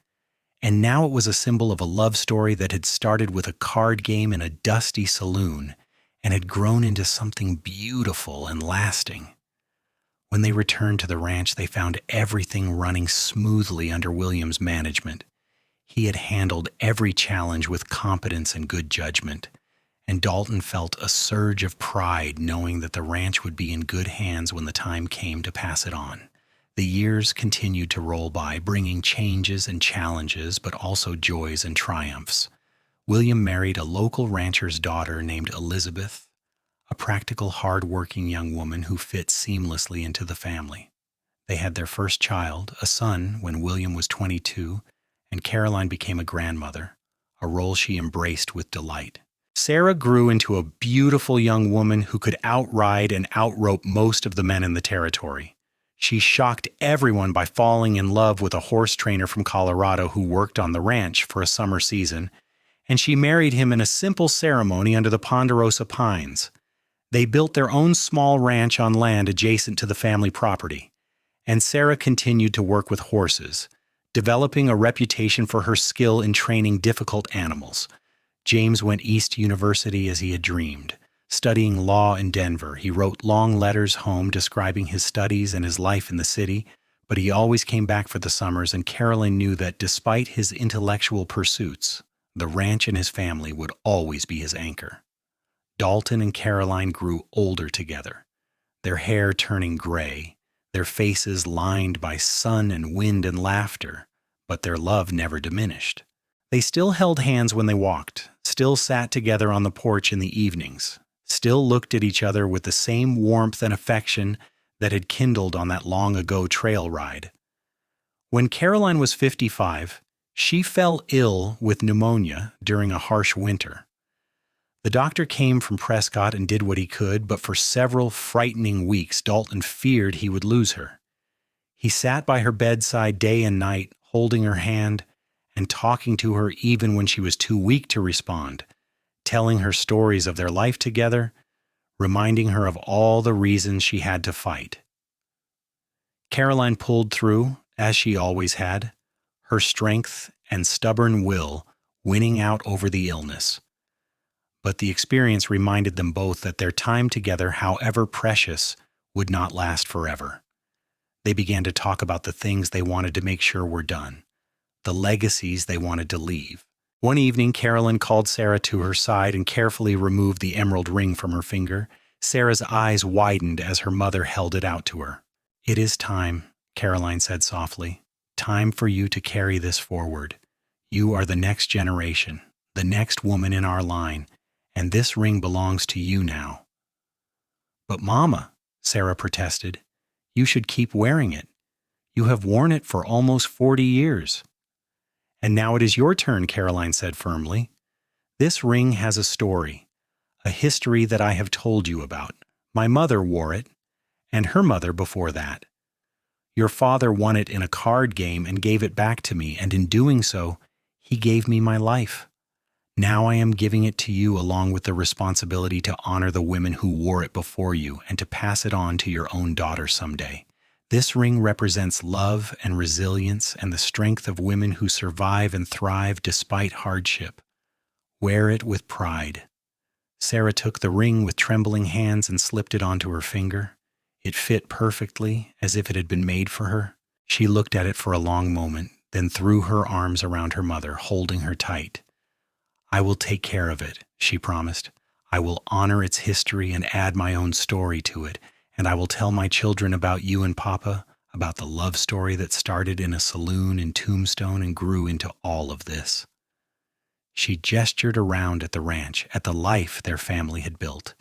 And now it was a symbol of a love story that had started with a card game in a dusty saloon and had grown into something beautiful and lasting. When they returned to the ranch, they found everything running smoothly under William's management. He had handled every challenge with competence and good judgment, and Dalton felt a surge of pride knowing that the ranch would be in good hands when the time came to pass it on. The years continued to roll by, bringing changes and challenges, but also joys and triumphs. William married a local rancher's daughter named Elizabeth, a practical, hard-working young woman who fit seamlessly into the family. They had their first child, a son, when William was 22, and Caroline became a grandmother, a role she embraced with delight. Sarah grew into a beautiful young woman who could outride and outrope most of the men in the territory. She shocked everyone by falling in love with a horse trainer from Colorado who worked on the ranch for a summer season, and she married him in a simple ceremony under the ponderosa pines. They built their own small ranch on land adjacent to the family property, and Sarah continued to work with horses, developing a reputation for her skill in training difficult animals. James went East University as he had dreamed. Studying law in Denver, he wrote long letters home describing his studies and his life in the city, but he always came back for the summers, and Caroline knew that despite his intellectual pursuits, the ranch and his family would always be his anchor. Dalton and Caroline grew older together, their hair turning gray, their faces lined by sun and wind and laughter, but their love never diminished. They still held hands when they walked, still sat together on the porch in the evenings, still looked at each other with the same warmth and affection that had kindled on that long-ago trail ride. When Caroline was 55, she fell ill with pneumonia during a harsh winter. The doctor came from Prescott and did what he could, but for several frightening weeks, Dalton feared he would lose her. He sat by her bedside day and night, holding her hand and talking to her even when she was too weak to respond, telling her stories of their life together, reminding her of all the reasons she had to fight. Caroline pulled through, as she always had, her strength and stubborn will winning out over the illness. But the experience reminded them both that their time together, however precious, would not last forever. They began to talk about the things they wanted to make sure were done, the legacies they wanted to leave. One evening, Caroline called Sarah to her side and carefully removed the emerald ring from her finger. Sarah's eyes widened as her mother held it out to her. "It is time," Caroline said softly. "Time for you to carry this forward. You are the next generation, the next woman in our line, and this ring belongs to you now." "But Mama," Sarah protested, "you should keep wearing it. You have worn it for almost 40 years. "And now it is your turn," Caroline said firmly. "This ring has a story, a history that I have told you about. My mother wore it, and her mother before that. Your father won it in a card game and gave it back to me, and in doing so, he gave me my life. Now I am giving it to you along with the responsibility to honor the women who wore it before you and to pass it on to your own daughter someday. This ring represents love and resilience and the strength of women who survive and thrive despite hardship. Wear it with pride." Sarah took the ring with trembling hands and slipped it onto her finger. It fit perfectly, as if it had been made for her. She looked at it for a long moment, then threw her arms around her mother, holding her tight. "I will take care of it," she promised. "I will honor its history and add my own story to it, and I will tell my children about you and Papa, about the love story that started in a saloon in Tombstone and grew into all of this." She gestured around at the ranch, at the life their family had built.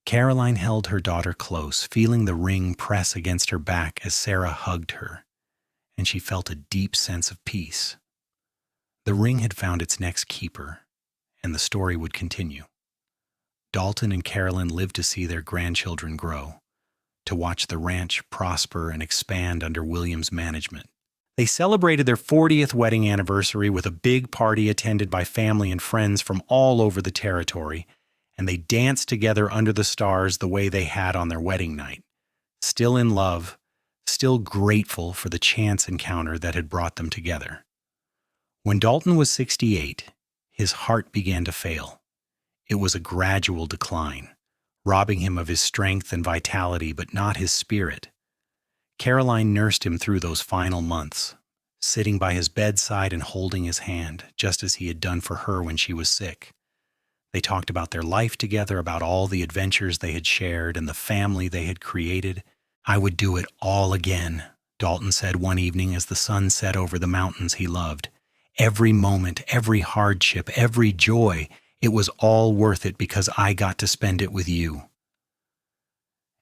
Caroline held her daughter close, feeling the ring press against her back as Sarah hugged her, and she felt a deep sense of peace. The ring had found its next keeper, and the story would continue. Dalton and Caroline lived to see their grandchildren grow, to watch the ranch prosper and expand under William's management. They celebrated their 40th wedding anniversary with a big party attended by family and friends from all over the territory, and they danced together under the stars the way they had on their wedding night, still in love, still grateful for the chance encounter that had brought them together. When Dalton was 68, his heart began to fail. It was a gradual decline, robbing him of his strength and vitality, but not his spirit. Caroline nursed him through those final months, sitting by his bedside and holding his hand, just as he had done for her when she was sick. They talked about their life together, about all the adventures they had shared and the family they had created. "I would do it all again," Dalton said one evening as the sun set over the mountains he loved. "Every moment, every hardship, every joy, it was all worth it because I got to spend it with you."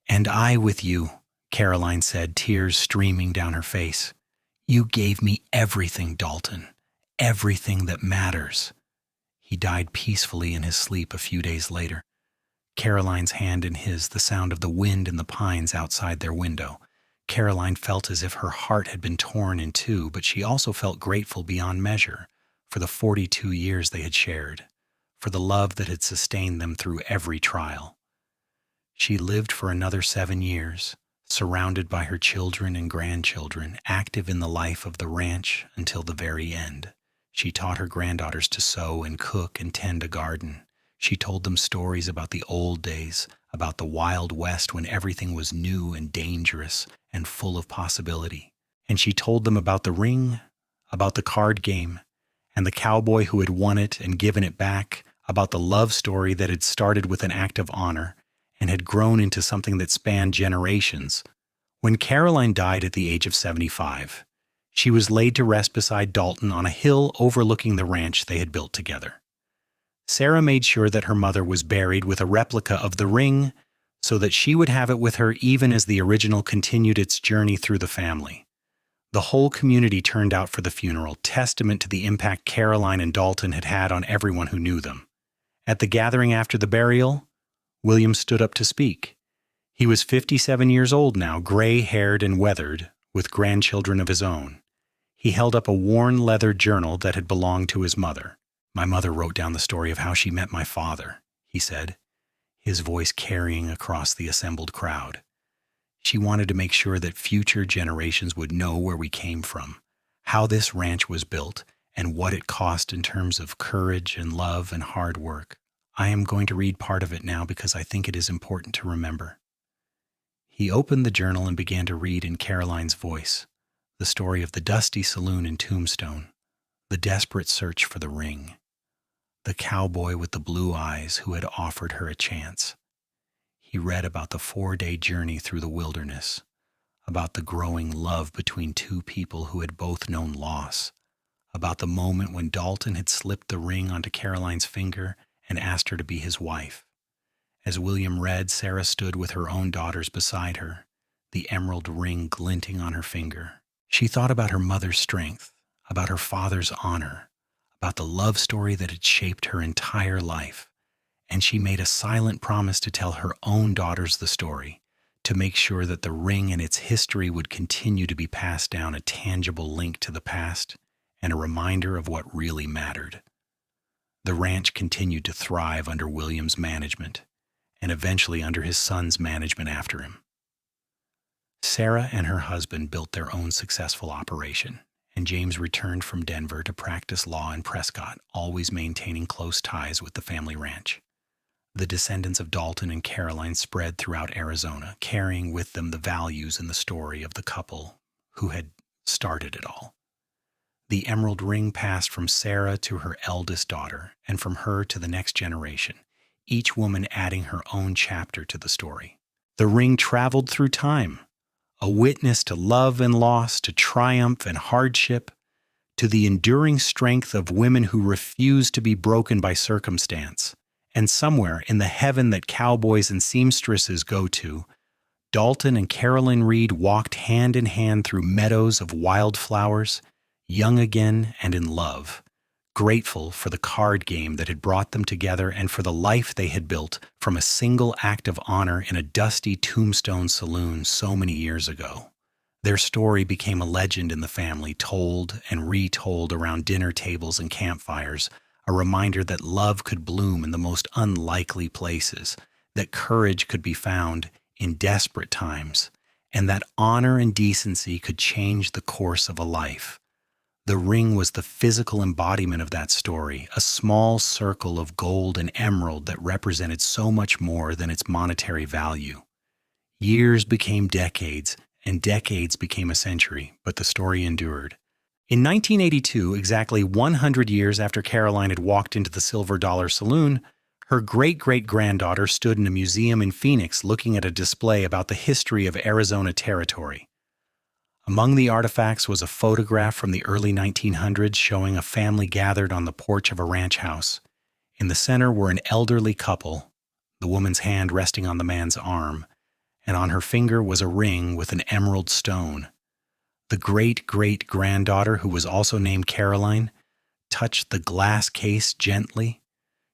"And I with you," Caroline said, tears streaming down her face. "You gave me everything, Dalton, everything that matters." He died peacefully in his sleep a few days later. Caroline's hand in his, the sound of the wind in the pines outside their window. Caroline felt as if her heart had been torn in two, but she also felt grateful beyond measure for the 42 years they had shared, for the love that had sustained them through every trial. She lived for another 7 years, surrounded by her children and grandchildren, active in the life of the ranch until the very end. She taught her granddaughters to sew and cook and tend a garden. She told them stories about the old days, about the Wild West when everything was new and dangerous and full of possibility. And she told them about the ring, about the card game, and the cowboy who had won it and given it back, about the love story that had started with an act of honor and had grown into something that spanned generations. When Caroline died at the age of 75, she was laid to rest beside Dalton on a hill overlooking the ranch they had built together. Sarah made sure that her mother was buried with a replica of the ring so that she would have it with her even as the original continued its journey through the family. The whole community turned out for the funeral, testament to the impact Caroline and Dalton had had on everyone who knew them. At the gathering after the burial, William stood up to speak. He was 57 years old now, gray-haired and weathered, with grandchildren of his own. He held up a worn leather journal that had belonged to his mother. "My mother wrote down the story of how she met my father," he said, his voice carrying across the assembled crowd. "She wanted to make sure that future generations would know where we came from, how this ranch was built, and what it cost in terms of courage and love and hard work. I am going to read part of it now because I think it is important to remember." He opened the journal and began to read in Caroline's voice the story of the dusty saloon in Tombstone, the desperate search for the ring, the cowboy with the blue eyes who had offered her a chance. He read about the 4-day journey through the wilderness, about the growing love between two people who had both known loss, about the moment when Dalton had slipped the ring onto Caroline's finger and asked her to be his wife. As William read, Sarah stood with her own daughters beside her, the emerald ring glinting on her finger. She thought about her mother's strength, about her father's honor, about the love story that had shaped her entire life, and she made a silent promise to tell her own daughters the story, to make sure that the ring and its history would continue to be passed down, a tangible link to the past and a reminder of what really mattered. The ranch continued to thrive under William's management, and eventually under his son's management after him. Sarah and her husband built their own successful operation, and James returned from Denver to practice law in Prescott, always maintaining close ties with the family ranch. The descendants of Dalton and Caroline spread throughout Arizona, carrying with them the values and the story of the couple who had started it all. The emerald ring passed from Sarah to her eldest daughter, and from her to the next generation, each woman adding her own chapter to the story. The ring traveled through time, a witness to love and loss, to triumph and hardship, to the enduring strength of women who refused to be broken by circumstance. And somewhere in the heaven that cowboys and seamstresses go to, Dalton and Caroline Reed walked hand in hand through meadows of wildflowers, young again and in love, grateful for the card game that had brought them together and for the life they had built from a single act of honor in a dusty Tombstone saloon so many years ago. Their story became a legend in the family, told and retold around dinner tables and campfires, a reminder that love could bloom in the most unlikely places, that courage could be found in desperate times, and that honor and decency could change the course of a life. The ring was the physical embodiment of that story, a small circle of gold and emerald that represented so much more than its monetary value. Years became decades, and decades became a century, but the story endured. In 1982, exactly 100 years after Caroline had walked into the Silver Dollar Saloon, her great-great-granddaughter stood in a museum in Phoenix looking at a display about the history of Arizona Territory. Among the artifacts was a photograph from the early 1900s showing a family gathered on the porch of a ranch house. In the center were an elderly couple, the woman's hand resting on the man's arm, and on her finger was a ring with an emerald stone. The great-great-granddaughter, who was also named Caroline, touched the glass case gently.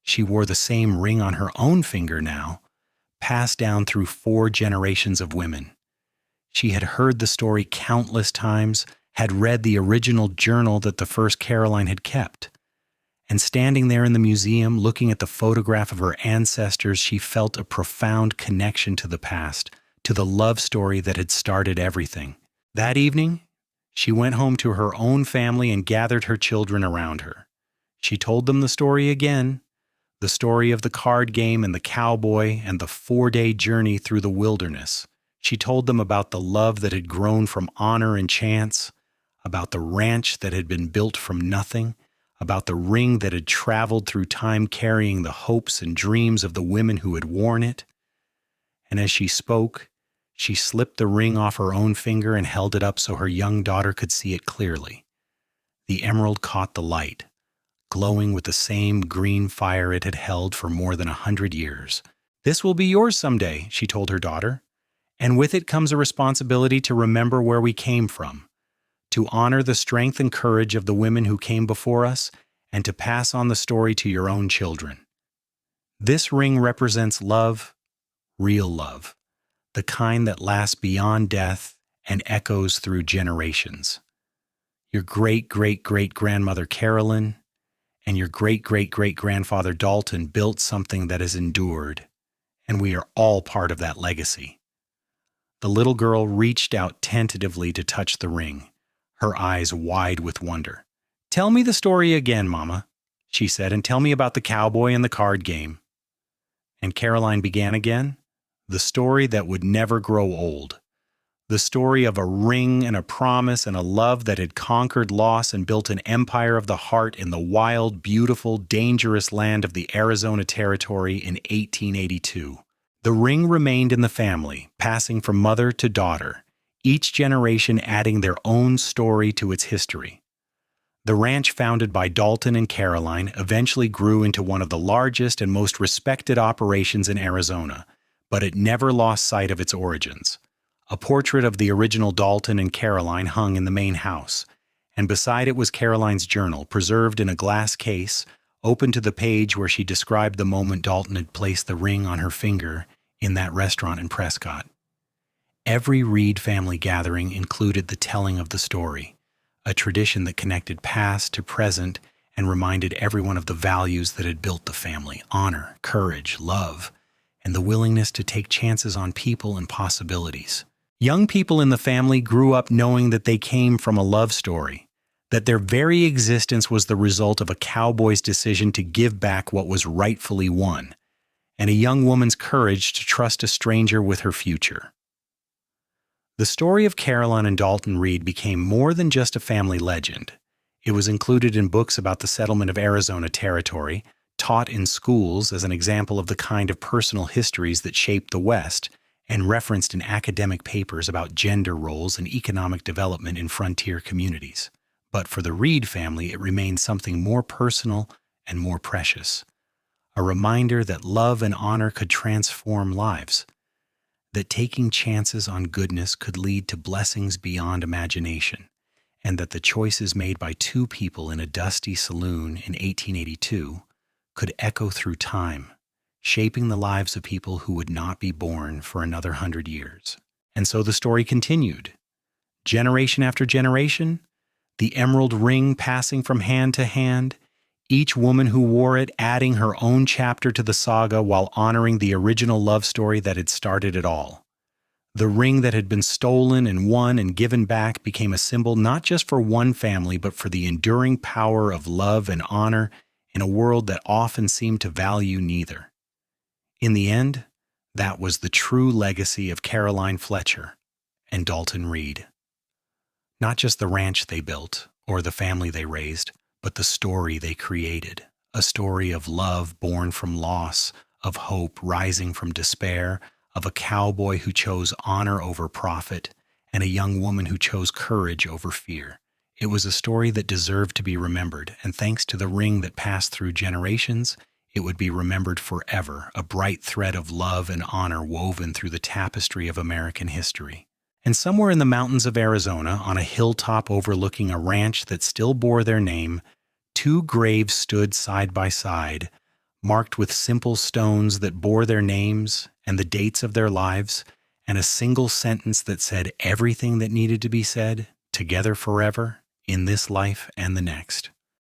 She wore the same ring on her own finger now, passed down through 4 generations of women. She had heard the story countless times, had read the original journal that the first Caroline had kept. And standing there in the museum, looking at the photograph of her ancestors, she felt a profound connection to the past, to the love story that had started everything. That evening, she went home to her own family and gathered her children around her. She told them the story again, the story of the card game and the cowboy and the 4-day journey through the wilderness. She told them about the love that had grown from honor and chance, about the ranch that had been built from nothing, about the ring that had traveled through time carrying the hopes and dreams of the women who had worn it. And as she spoke, she slipped the ring off her own finger and held it up so her young daughter could see it clearly. The emerald caught the light, glowing with the same green fire it had held for more than 100 years. "This will be yours someday," she told her daughter. "And with it comes a responsibility to remember where we came from, to honor the strength and courage of the women who came before us, and to pass on the story to your own children." This ring represents love, real love, the kind that lasts beyond death and echoes through generations. Your great-great-great-grandmother Caroline and your great-great-great-grandfather Dalton built something that has endured, and we are all part of that legacy. The little girl reached out tentatively to touch the ring, her eyes wide with wonder. "Tell me the story again, Mama," she said, "and tell me about the cowboy and the card game." And Caroline began again, the story that would never grow old. The story of a ring and a promise and a love that had conquered loss and built an empire of the heart in the wild, beautiful, dangerous land of the Arizona Territory in 1882. The ring remained in the family, passing from mother to daughter, each generation adding their own story to its history. The ranch founded by Dalton and Caroline eventually grew into one of the largest and most respected operations in Arizona, but it never lost sight of its origins. A portrait of the original Dalton and Caroline hung in the main house, and beside it was Caroline's journal, preserved in a glass case, open to the page where she described the moment Dalton had placed the ring on her finger in that restaurant in Prescott. Every Reed family gathering included the telling of the story, a tradition that connected past to present and reminded everyone of the values that had built the family: honor, courage, love, and the willingness to take chances on people and possibilities. Young people in the family grew up knowing that they came from a love story, that their very existence was the result of a cowboy's decision to give back what was rightfully won, and a young woman's courage to trust a stranger with her future. The story of Caroline and Dalton Reed became more than just a family legend. It was included in books about the settlement of Arizona Territory, taught in schools as an example of the kind of personal histories that shaped the West, and referenced in academic papers about gender roles and economic development in frontier communities. But for the Reed family, it remained something more personal and more precious. A reminder that love and honor could transform lives, that taking chances on goodness could lead to blessings beyond imagination, and that the choices made by two people in a dusty saloon in 1882 could echo through time, shaping the lives of people who would not be born for another 100 years. And so the story continued. Generation after generation, the emerald ring passing from hand to hand, each woman who wore it adding her own chapter to the saga while honoring the original love story that had started it all. The ring that had been stolen and won and given back became a symbol not just for one family, but for the enduring power of love and honor in a world that often seemed to value neither. In the end, that was the true legacy of Caroline Fletcher and Dalton Reed. Not just the ranch they built or the family they raised, but the story they created, a story of love born from loss, of hope rising from despair, of a cowboy who chose honor over profit, and a young woman who chose courage over fear. It was a story that deserved to be remembered, and thanks to the ring that passed through generations, it would be remembered forever, a bright thread of love and honor woven through the tapestry of American history. And somewhere in the mountains of Arizona, on a hilltop overlooking a ranch that still bore their name, two graves stood side by side, marked with simple stones that bore their names and the dates of their lives, and a single sentence that said everything that needed to be said, together forever, in this life and the next.